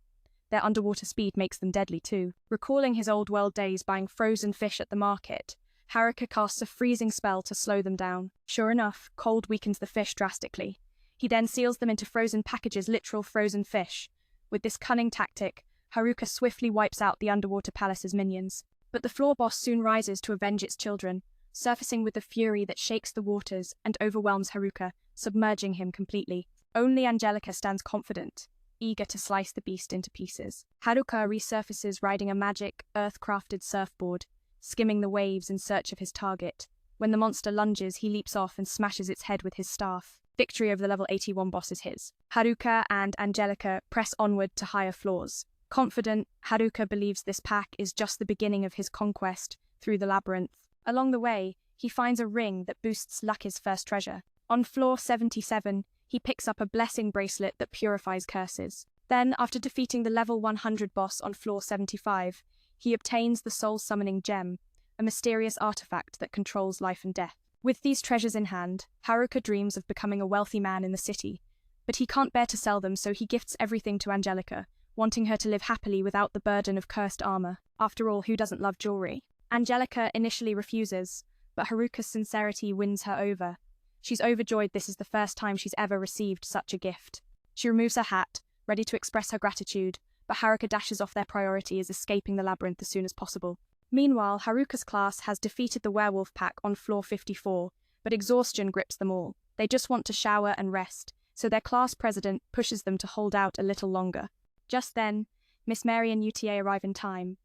Their underwater speed makes them deadly too. Recalling his old world days buying frozen fish at the market, Haruka casts a freezing spell to slow them down. Sure enough, cold weakens the fish drastically. He then seals them into frozen packages, literal frozen fish. With this cunning tactic, Haruka swiftly wipes out the underwater palace's minions. But the floor boss soon rises to avenge its children, surfacing with a fury that shakes the waters and overwhelms Haruka, submerging him completely. Only Angelica stands confident, eager to slice the beast into pieces. Haruka resurfaces riding a magic, earth-crafted surfboard, skimming the waves in search of his target. When the monster lunges, he leaps off and smashes its head with his staff. Victory over the level 81 boss is his. Haruka and Angelica press onward to higher floors. Confident, Haruka believes this pack is just the beginning of his conquest through the labyrinth. Along the way, he finds a ring that boosts luck, his first treasure. On floor 77, he picks up a blessing bracelet that purifies curses. Then, after defeating the level 100 boss on floor 75, he obtains the soul summoning gem, a mysterious artifact that controls life and death. With these treasures in hand, Haruka dreams of becoming a wealthy man in the city, but he can't bear to sell them, so he gifts everything to Angelica, wanting her to live happily without the burden of cursed armor. After all, who doesn't love jewelry? Angelica initially refuses, but Haruka's sincerity wins her over. She's overjoyed this is the first time she's ever received such a gift. She removes her hat, ready to express her gratitude, but Haruka dashes off. Their priority is escaping the labyrinth as soon as possible. Meanwhile, Haruka's class has defeated the werewolf pack on floor 54, but exhaustion grips them all. They just want to shower and rest, so their class president pushes them to hold out a little longer. Just then, Miss Mary and UTA arrive in time.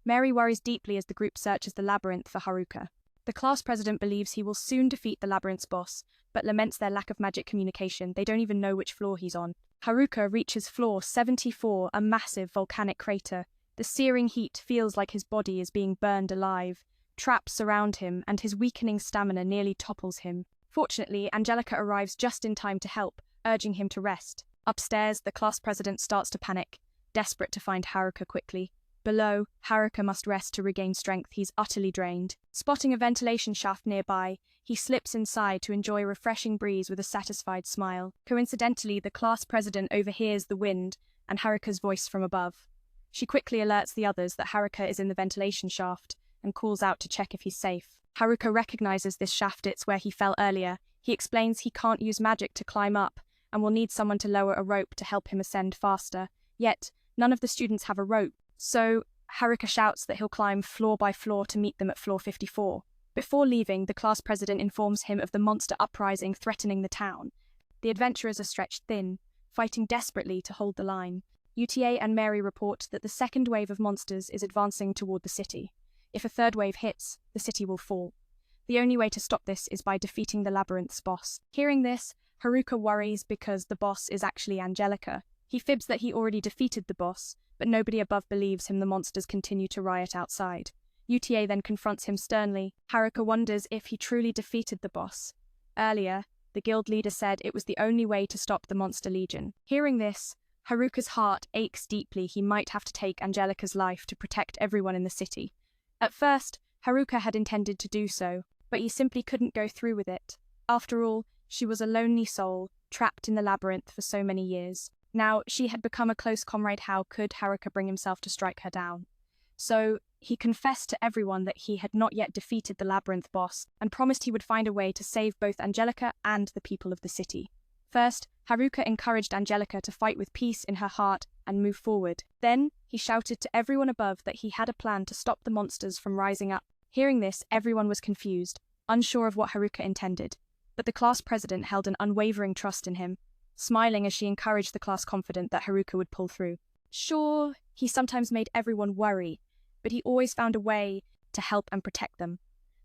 Mary worries deeply as the group searches the labyrinth for Haruka. The class president believes he will soon defeat the labyrinth's boss, but laments their lack of magic communication. They don't even know which floor he's on. Haruka reaches floor 74, a massive volcanic crater. The searing heat feels like his body is being burned alive. Traps surround him, and his weakening stamina nearly topples him. Fortunately, Angelica arrives just in time to help, urging him to rest. Upstairs, the class president starts to panic, desperate to find Haruka quickly. Below, Haruka must rest to regain strength. He's utterly drained. Spotting a ventilation shaft nearby, he slips inside to enjoy a refreshing breeze with a satisfied smile. Coincidentally, the class president overhears the wind and Haruka's voice from above. She quickly alerts the others that Haruka is in the ventilation shaft and calls out to check if he's safe. Haruka recognizes this shaft. It's where he fell earlier. He explains he can't use magic to climb up and will need someone to lower a rope to help him ascend faster. Yet, none of the students have a rope. So, Haruka shouts that he'll climb floor by floor to meet them at floor 54. Before leaving, the class president informs him of the monster uprising threatening the town. The adventurers are stretched thin, fighting desperately to hold the line. UTA and Mary report that the second wave of monsters is advancing toward the city. If a third wave hits, the city will fall. The only way to stop this is by defeating the labyrinth's boss. Hearing this, Haruka worries because the boss is actually Angelica. He fibs that he already defeated the boss, but nobody above believes him. The monsters continue to riot outside. UTA then confronts him sternly. Haruka wonders if he truly defeated the boss. Earlier, the guild leader said it was the only way to stop the monster legion. Hearing this, Haruka's heart aches deeply. He might have to take Angelica's life to protect everyone in the city. At first, Haruka had intended to do so, but he simply couldn't go through with it. After all, she was a lonely soul, trapped in the labyrinth for so many years. Now, she had become a close comrade. How could Haruka bring himself to strike her down? So, he confessed to everyone that he had not yet defeated the labyrinth boss and promised he would find a way to save both Angelica and the people of the city. First, Haruka encouraged Angelica to fight with peace in her heart and move forward. Then, he shouted to everyone above that he had a plan to stop the monsters from rising up. Hearing this, everyone was confused, unsure of what Haruka intended. But the class president held an unwavering trust in him, smiling as she encouraged the class, confident that Haruka would pull through. Sure, he sometimes made everyone worry, but he always found a way to help and protect them.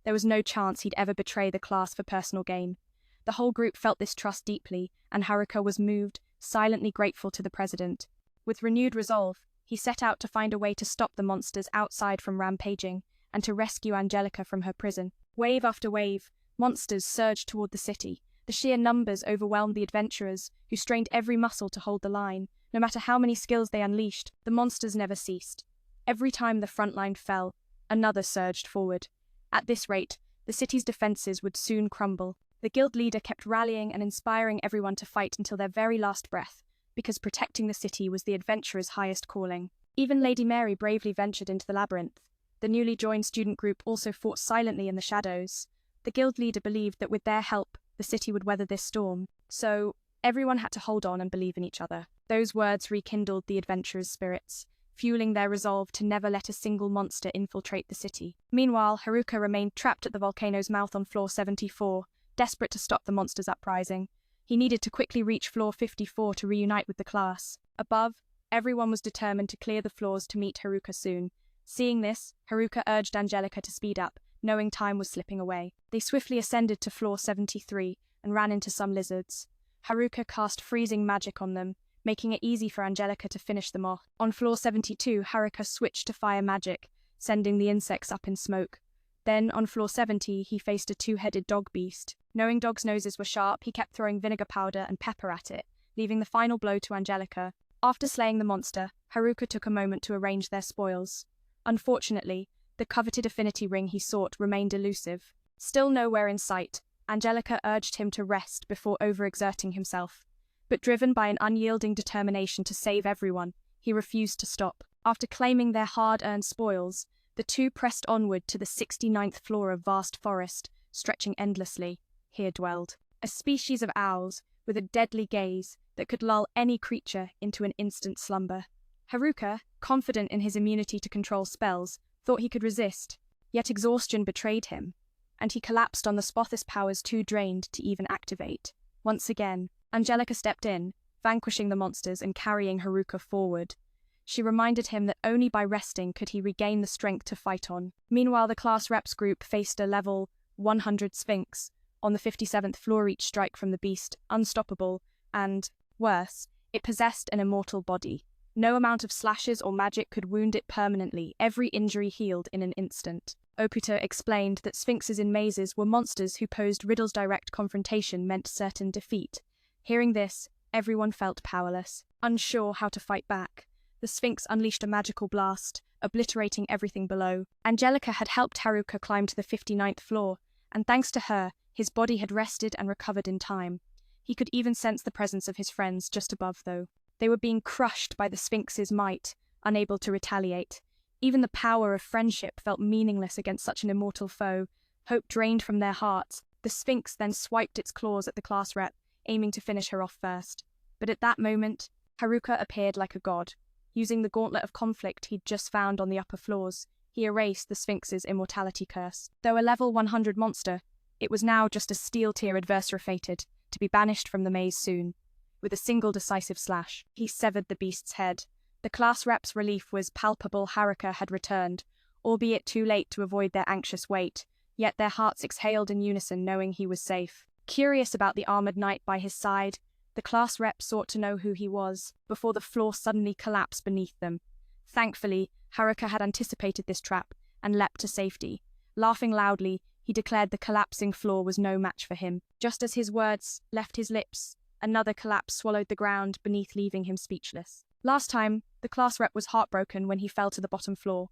There was no chance he'd ever betray the class for personal gain. The whole group felt this trust deeply, and Haruka was moved, silently grateful to the president. With renewed resolve, he set out to find a way to stop the monsters outside from rampaging and to rescue Angelica from her prison. Wave after wave, monsters surged toward the city. The sheer numbers overwhelmed the adventurers, who strained every muscle to hold the line. No matter how many skills they unleashed, the monsters never ceased. Every time the front line fell, another surged forward. At this rate, the city's defenses would soon crumble. The guild leader kept rallying and inspiring everyone to fight until their very last breath, because protecting the city was the adventurer's highest calling. Even Lady Mary bravely ventured into the labyrinth. The newly joined student group also fought silently in the shadows. The guild leader believed that with their help, the city would weather this storm. So, everyone had to hold on and believe in each other. Those words rekindled the adventurers' spirits, fueling their resolve to never let a single monster infiltrate the city. Meanwhile, Haruka remained trapped at the volcano's mouth on floor 74, desperate to stop the monsters' uprising. He needed to quickly reach floor 54 to reunite with the class. Above, everyone was determined to clear the floors to meet Haruka soon. Seeing this, Haruka urged Angelica to speed up, knowing time was slipping away. They swiftly ascended to floor 73 and ran into some lizards. Haruka cast freezing magic on them, making it easy for Angelica to finish them off. On floor 72, Haruka switched to fire magic, sending the insects up in smoke. Then, on floor 70, he faced a two-headed dog beast. Knowing dogs' noses were sharp, he kept throwing vinegar powder and pepper at it, leaving the final blow to Angelica. After slaying the monster, Haruka took a moment to arrange their spoils. Unfortunately, the coveted affinity ring he sought remained elusive. Still nowhere in sight, Angelica urged him to rest before overexerting himself. But driven by an unyielding determination to save everyone, he refused to stop. After claiming their hard-earned spoils, the two pressed onward to the 69th floor of vast forest, stretching endlessly. Here dwelled a species of owls with a deadly gaze that could lull any creature into an instant slumber. Haruka, confident in his immunity to control spells, thought he could resist, yet exhaustion betrayed him, and he collapsed on the spot, his powers too drained to even activate. Once again, Angelica stepped in, vanquishing the monsters and carrying Haruka forward. She reminded him that only by resting could he regain the strength to fight on. Meanwhile, the class reps group faced a level 100 Sphinx on the 57th floor, each strike from the beast unstoppable, and, worse, it possessed an immortal body. No amount of slashes or magic could wound it permanently. Every injury healed in an instant. Oputa explained that sphinxes in mazes were monsters who posed riddles. Direct confrontation meant certain defeat. Hearing this, everyone felt powerless, unsure how to fight back. The sphinx unleashed a magical blast, obliterating everything below. Angelica had helped Haruka climb to the 59th floor, and thanks to her, his body had rested and recovered in time. He could even sense the presence of his friends just above, though. They were being crushed by the Sphinx's might, unable to retaliate. Even the power of friendship felt meaningless against such an immortal foe. Hope drained from their hearts. The Sphinx then swiped its claws at the class rep, aiming to finish her off first. But at that moment, Haruka appeared like a god. Using the gauntlet of conflict he'd just found on the upper floors, he erased the Sphinx's immortality curse. Though a level 100 monster, it was now just a steel-tier adversary fated, to be banished from the maze soon. With a single decisive slash, he severed the beast's head. The class rep's relief was palpable. Haruka had returned, albeit too late to avoid their anxious wait, yet their hearts exhaled in unison knowing he was safe. Curious about the armored knight by his side, the class rep sought to know who he was, before the floor suddenly collapsed beneath them. Thankfully, Haruka had anticipated this trap and leapt to safety. Laughing loudly, he declared the collapsing floor was no match for him. Just as his words left his lips, another collapse swallowed the ground beneath, leaving him speechless. Last time, the class rep was heartbroken when he fell to the bottom floor.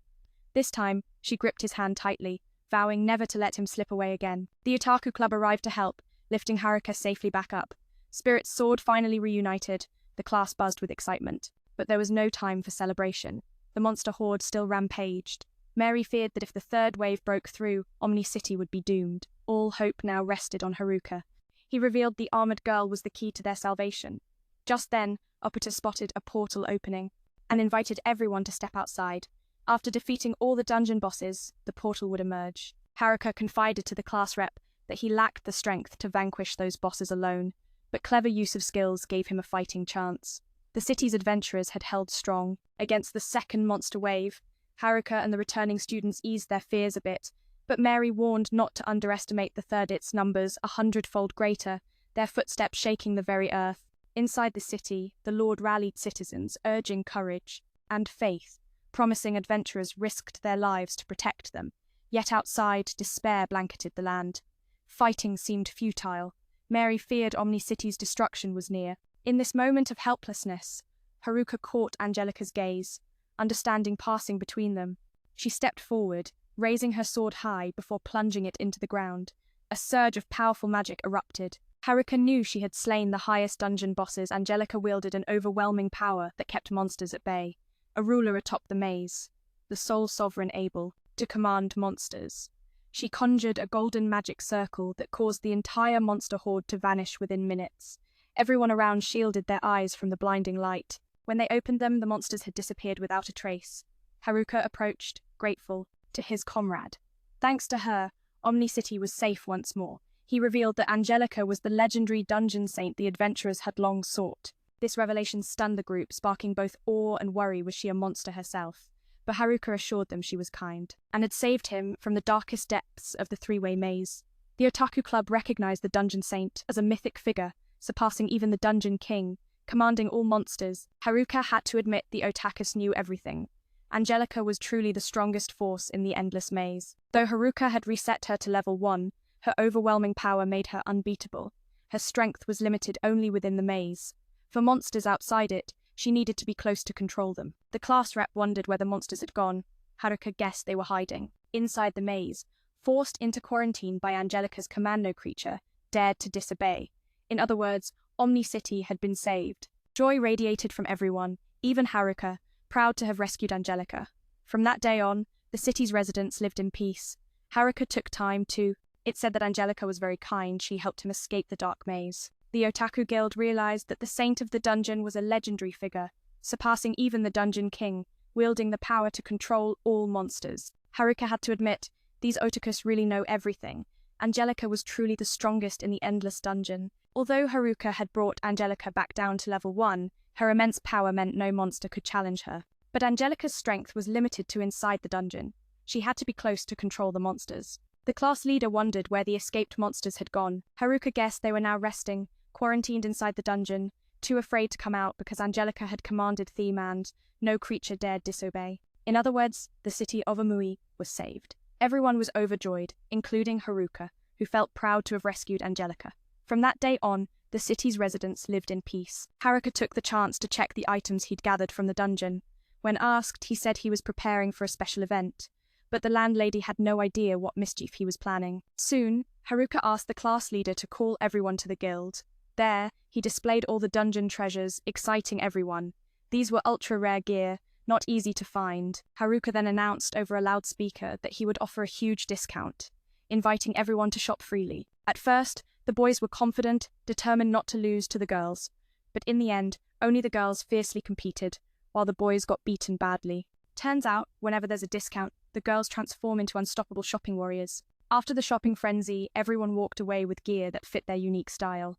This time, she gripped his hand tightly, vowing never to let him slip away again. The Otaku Club arrived to help, lifting Haruka safely back up. Spirits soared, finally reunited. The class buzzed with excitement. But there was no time for celebration. The monster horde still rampaged. Mary feared that if the third wave broke through, Omni City would be doomed. All hope now rested on Haruka. He revealed the armored girl was the key to their salvation. Just then, Oputa spotted a portal opening and invited everyone to step outside. After defeating all the dungeon bosses, the portal would emerge. Haruka confided to the class rep that he lacked the strength to vanquish those bosses alone, but clever use of skills gave him a fighting chance. The city's adventurers had held strong. Against the second monster wave, Haruka and the returning students eased their fears a bit, but Mary warned not to underestimate the third its numbers 100-fold greater, their footsteps shaking the very earth. Inside the city, the Lord rallied citizens, urging courage and faith, promising adventurers risked their lives to protect them. Yet outside, despair blanketed the land. Fighting seemed futile. Mary feared Omni-City's destruction was near. In this moment of helplessness, Haruka caught Angelica's gaze, understanding passing between them. She stepped forward, raising her sword high before plunging it into the ground. A surge of powerful magic erupted. Haruka knew she had slain the highest dungeon bosses. Angelica wielded an overwhelming power that kept monsters at bay. A ruler atop the maze, the sole sovereign able to command monsters. She conjured a golden magic circle that caused the entire monster horde to vanish within minutes. Everyone around shielded their eyes from the blinding light. When they opened them, the monsters had disappeared without a trace. Haruka approached, grateful, to his comrade. Thanks to her, Omni-City was safe once more. He revealed that Angelica was the legendary dungeon saint the adventurers had long sought. This revelation stunned the group, sparking both awe and worry. Was she a monster herself? But Haruka assured them she was kind, and had saved him from the darkest depths of the three-way maze. The Otaku Club recognized the dungeon saint as a mythic figure, surpassing even the dungeon king, commanding all monsters. Haruka had to admit the otakus knew everything. Angelica was truly the strongest force in the endless maze. Though Haruka had reset her to level 1, her overwhelming power made her unbeatable. Her strength was limited only within the maze. For monsters outside it, she needed to be close to control them. The class rep wondered where the monsters had gone. Haruka guessed they were hiding. Inside the maze, forced into quarantine by Angelica's commando creature, dared to disobey. In other words, Omni-City had been saved. Joy radiated from everyone, even Haruka, proud to have rescued Angelica. From that day on, the city's residents lived in peace. Haruka took time to... It said that Angelica was very kind. She helped him escape the dark maze. The Otaku Guild realized that the saint of the dungeon was a legendary figure, surpassing even the dungeon king, wielding the power to control all monsters. Haruka had to admit, these otakus really know everything. Angelica was truly the strongest in the endless dungeon. Although Haruka had brought Angelica back down to level 1, her immense power meant no monster could challenge her. But Angelica's strength was limited to inside the dungeon. She had to be close to control the monsters. The class leader wondered where the escaped monsters had gone. Haruka guessed they were now resting, quarantined inside the dungeon, too afraid to come out because Angelica had commanded them and no creature dared disobey. In other words, the city of Omui was saved. Everyone was overjoyed, including Haruka, who felt proud to have rescued Angelica. From that day on, the city's residents lived in peace. Haruka took the chance to check the items he'd gathered from the dungeon. When asked, he said he was preparing for a special event, but the landlady had no idea what mischief he was planning. Soon, Haruka asked the class leader to call everyone to the guild. There, he displayed all the dungeon treasures, exciting everyone. These were ultra-rare gear, not easy to find. Haruka then announced over a loudspeaker that he would offer a huge discount, inviting everyone to shop freely. At first, the boys were confident, determined not to lose to the girls. But in the end, only the girls fiercely competed, while the boys got beaten badly. Turns out, whenever there's a discount, the girls transform into unstoppable shopping warriors. After the shopping frenzy, everyone walked away with gear that fit their unique style.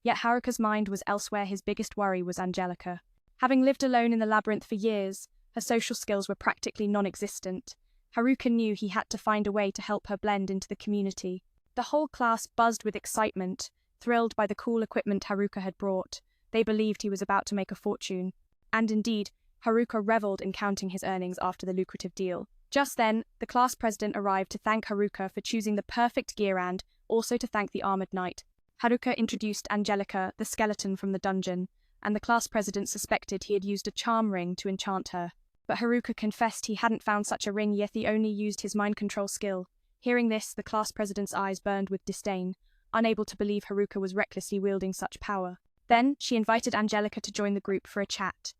Yet Haruka's mind was elsewhere. His biggest worry was Angelica. Having lived alone in the labyrinth for years, her social skills were practically non-existent. Haruka knew he had to find a way to help her blend into the community. The whole class buzzed with excitement, thrilled by the cool equipment Haruka had brought. They believed he was about to make a fortune. And indeed, Haruka reveled in counting his earnings after the lucrative deal. Just then, the class president arrived to thank Haruka for choosing the perfect gear and also to thank the armored knight. Haruka introduced Angelica, the skeleton from the dungeon, and the class president suspected he had used a charm ring to enchant her. But Haruka confessed he hadn't found such a ring, yet he only used his mind control skill. Hearing this, the class president's eyes burned with disdain, unable to believe Haruka was recklessly wielding such power. Then, she invited Angelica to join the group for a chat.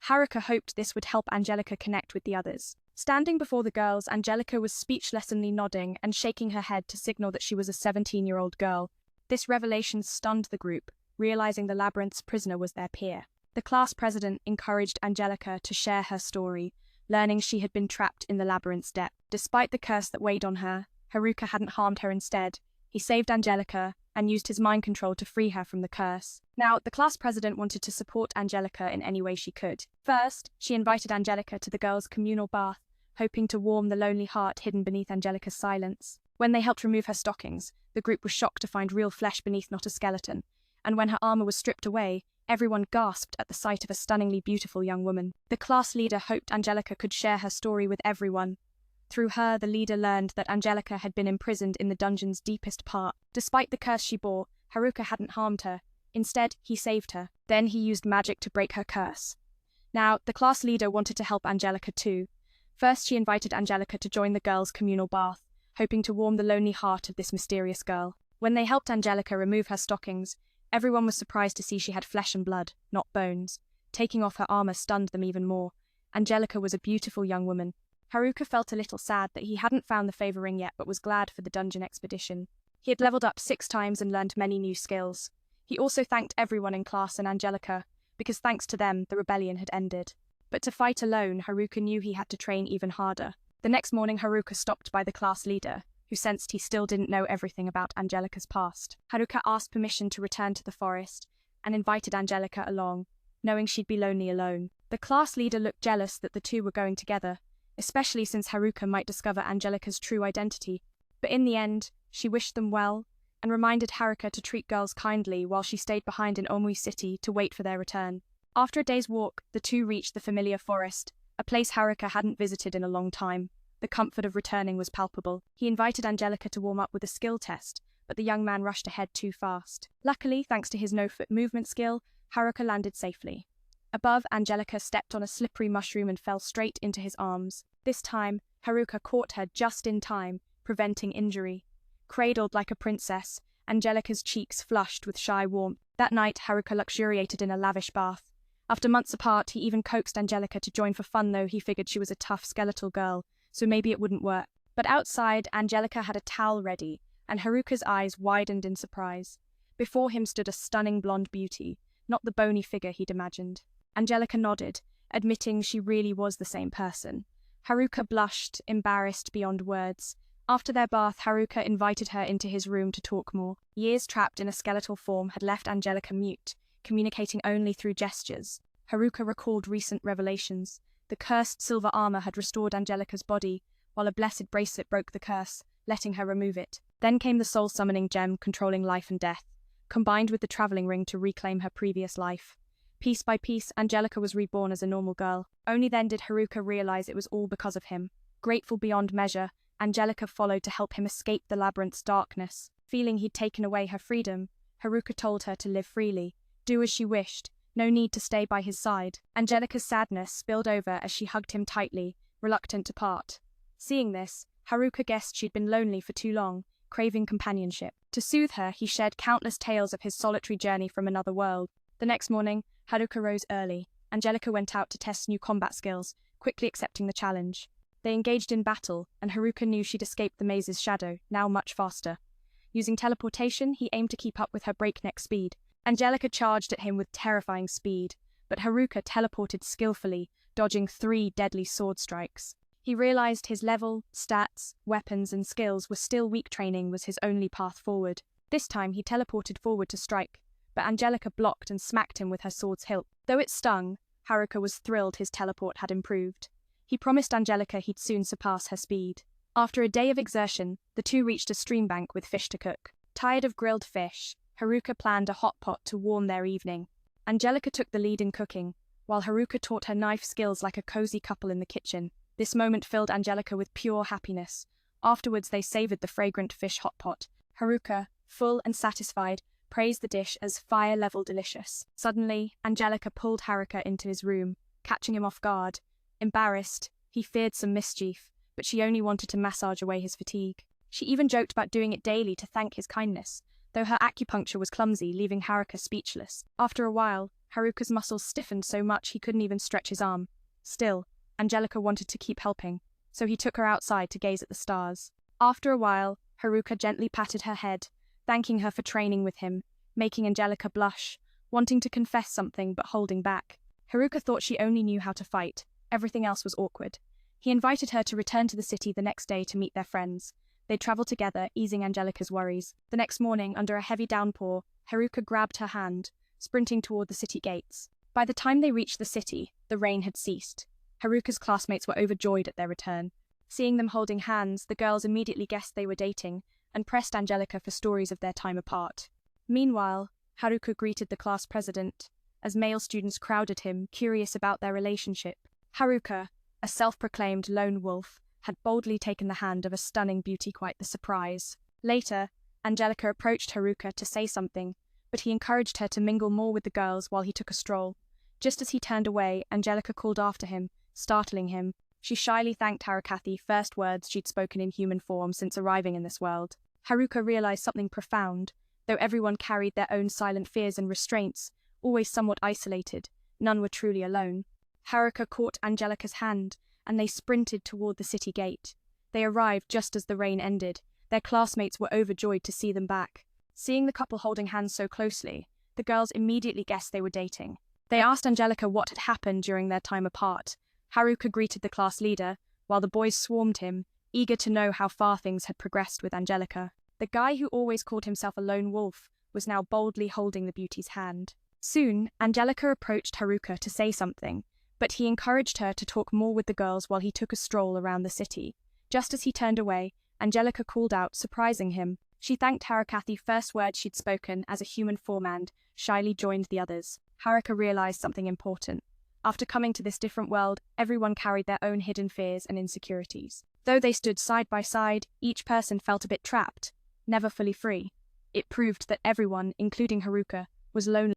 Haruka hoped this would help Angelica connect with the others. Standing before the girls, Angelica was speechlessly nodding and shaking her head to signal that she was a 17-year-old girl. This revelation stunned the group, realizing the labyrinth's prisoner was their peer. The class president encouraged Angelica to share her story, learning she had been trapped in the labyrinth's depth. Despite the curse that weighed on her, Haruka hadn't harmed her. Instead, he saved Angelica and used his mind control to free her from the curse. Now, the class president wanted to support Angelica in any way she could. First, she invited Angelica to the girls' communal bath, hoping to warm the lonely heart hidden beneath Angelica's silence. When they helped remove her stockings, the group was shocked to find real flesh beneath, not a skeleton, and when her armor was stripped away, everyone gasped at the sight of a stunningly beautiful young woman. The class leader hoped Angelica could share her story with everyone. Through her, the leader learned that Angelica had been imprisoned in the dungeon's deepest part. Despite the curse she bore, Haruka hadn't harmed her. Instead, he saved her. Then he used magic to break her curse. Now, the class leader wanted to help Angelica too. First, she invited Angelica to join the girls' communal bath, hoping to warm the lonely heart of this mysterious girl. When they helped Angelica remove her stockings, everyone was surprised to see she had flesh and blood, not bones. Taking off her armor stunned them even more. Angelica was a beautiful young woman. Haruka felt a little sad that he hadn't found the favor ring yet, but was glad for the dungeon expedition. He had leveled up 6 times and learned many new skills. He also thanked everyone in class and Angelica, because thanks to them, the rebellion had ended. But to fight alone, Haruka knew he had to train even harder. The next morning, Haruka stopped by the class leader, who sensed he still didn't know everything about Angelica's past. Haruka asked permission to return to the forest and invited Angelica along, knowing she'd be lonely alone. The class leader looked jealous that the two were going together, especially since Haruka might discover Angelica's true identity. But in the end, she wished them well and reminded Haruka to treat girls kindly while she stayed behind in Omui City to wait for their return. After a day's walk, the two reached the familiar forest, a place Haruka hadn't visited in a long time. The comfort of returning was palpable. He invited Angelica to warm up with a skill test, but the young man rushed ahead too fast. Luckily, thanks to his no-foot movement skill, Haruka landed safely. Above, Angelica stepped on a slippery mushroom and fell straight into his arms. This time, Haruka caught her just in time, preventing injury. Cradled like a princess, Angelica's cheeks flushed with shy warmth. That night, Haruka luxuriated in a lavish bath. After months apart, he even coaxed Angelica to join for fun, though he figured she was a tough skeletal girl, so maybe it wouldn't work. But outside, Angelica had a towel ready, and Haruka's eyes widened in surprise. Before him stood a stunning blonde beauty, not the bony figure he'd imagined. Angelica nodded, admitting she really was the same person. Haruka blushed, embarrassed beyond words. After their bath, Haruka invited her into his room to talk more. Years trapped in a skeletal form had left Angelica mute, communicating only through gestures. Haruka recalled recent revelations. The cursed silver armor had restored Angelica's body, while a blessed bracelet broke the curse, letting her remove it. Then came the soul-summoning gem controlling life and death, combined with the traveling ring to reclaim her previous life. Piece by piece, Angelica was reborn as a normal girl. Only then did Haruka realize it was all because of him. Grateful beyond measure, Angelica followed to help him escape the labyrinth's darkness. Feeling he'd taken away her freedom, Haruka told her to live freely, do as she wished, no need to stay by his side. Angelica's sadness spilled over as she hugged him tightly, reluctant to part. Seeing this, Haruka guessed she'd been lonely for too long, craving companionship. To soothe her, he shared countless tales of his solitary journey from another world. The next morning, Haruka rose early. Angelica went out to test new combat skills, quickly accepting the challenge. They engaged in battle, and Haruka knew she'd escaped the maze's shadow, now much faster. Using teleportation, he aimed to keep up with her breakneck speed. Angelica charged at him with terrifying speed, but Haruka teleported skillfully, dodging 3 deadly sword strikes. He realized his level, stats, weapons, and skills were still weak. Training was his only path forward. This time, he teleported forward to strike, but Angelica blocked and smacked him with her sword's hilt. Though it stung, Haruka was thrilled his teleport had improved. He promised Angelica he'd soon surpass her speed. After a day of exertion, the two reached a stream bank with fish to cook. Tired of grilled fish, Haruka planned a hot pot to warm their evening. Angelica took the lead in cooking, while Haruka taught her knife skills like a cozy couple in the kitchen. This moment filled Angelica with pure happiness. Afterwards, they savored the fragrant fish hot pot. Haruka, full and satisfied, praised the dish as fire-level delicious. Suddenly, Angelica pulled Haruka into his room, catching him off guard. Embarrassed, he feared some mischief, but she only wanted to massage away his fatigue. She even joked about doing it daily to thank his kindness, though her acupuncture was clumsy, leaving Haruka speechless. After a while, Haruka's muscles stiffened so much he couldn't even stretch his arm. Still, Angelica wanted to keep helping, so he took her outside to gaze at the stars. After a while, Haruka gently patted her head, thanking her for training with him, making Angelica blush, wanting to confess something but holding back. Haruka thought she only knew how to fight. Everything else was awkward. He invited her to return to the city the next day to meet their friends. They traveled together, easing Angelica's worries. The next morning, under a heavy downpour, Haruka grabbed her hand, sprinting toward the city gates. By the time they reached the city, the rain had ceased. Haruka's classmates were overjoyed at their return. Seeing them holding hands, the girls immediately guessed they were dating and pressed Angelica for stories of their time apart. Meanwhile, Haruka greeted the class president as male students crowded him, curious about their relationship. Haruka, a self-proclaimed lone wolf, had boldly taken the hand of a stunning beauty, quite the surprise. Later, Angelica approached Haruka to say something, but he encouraged her to mingle more with the girls while he took a stroll. Just as he turned away, Angelica called after him, startling him. She shyly thanked Harakathy, first words she'd spoken in human form since arriving in this world. Haruka realized something profound. Though everyone carried their own silent fears and restraints, always somewhat isolated, none were truly alone. Haruka caught Angelica's hand, and they sprinted toward the city gate. They arrived just as the rain ended. Their classmates were overjoyed to see them back. Seeing the couple holding hands so closely, the girls immediately guessed they were dating. They asked Angelica what had happened during their time apart. Haruka greeted the class leader, while the boys swarmed him, eager to know how far things had progressed with Angelica. The guy who always called himself a lone wolf was now boldly holding the beauty's hand. Soon, Angelica approached Haruka to say something, but he encouraged her to talk more with the girls while he took a stroll around the city. Just as he turned away, Angelica called out, surprising him. She thanked Harakathy, first word she'd spoken as a human form, and shyly joined the others. Haruka realized something important. After coming to this different world, everyone carried their own hidden fears and insecurities. Though they stood side by side, each person felt a bit trapped, never fully free. It proved that everyone, including Haruka, was lonely.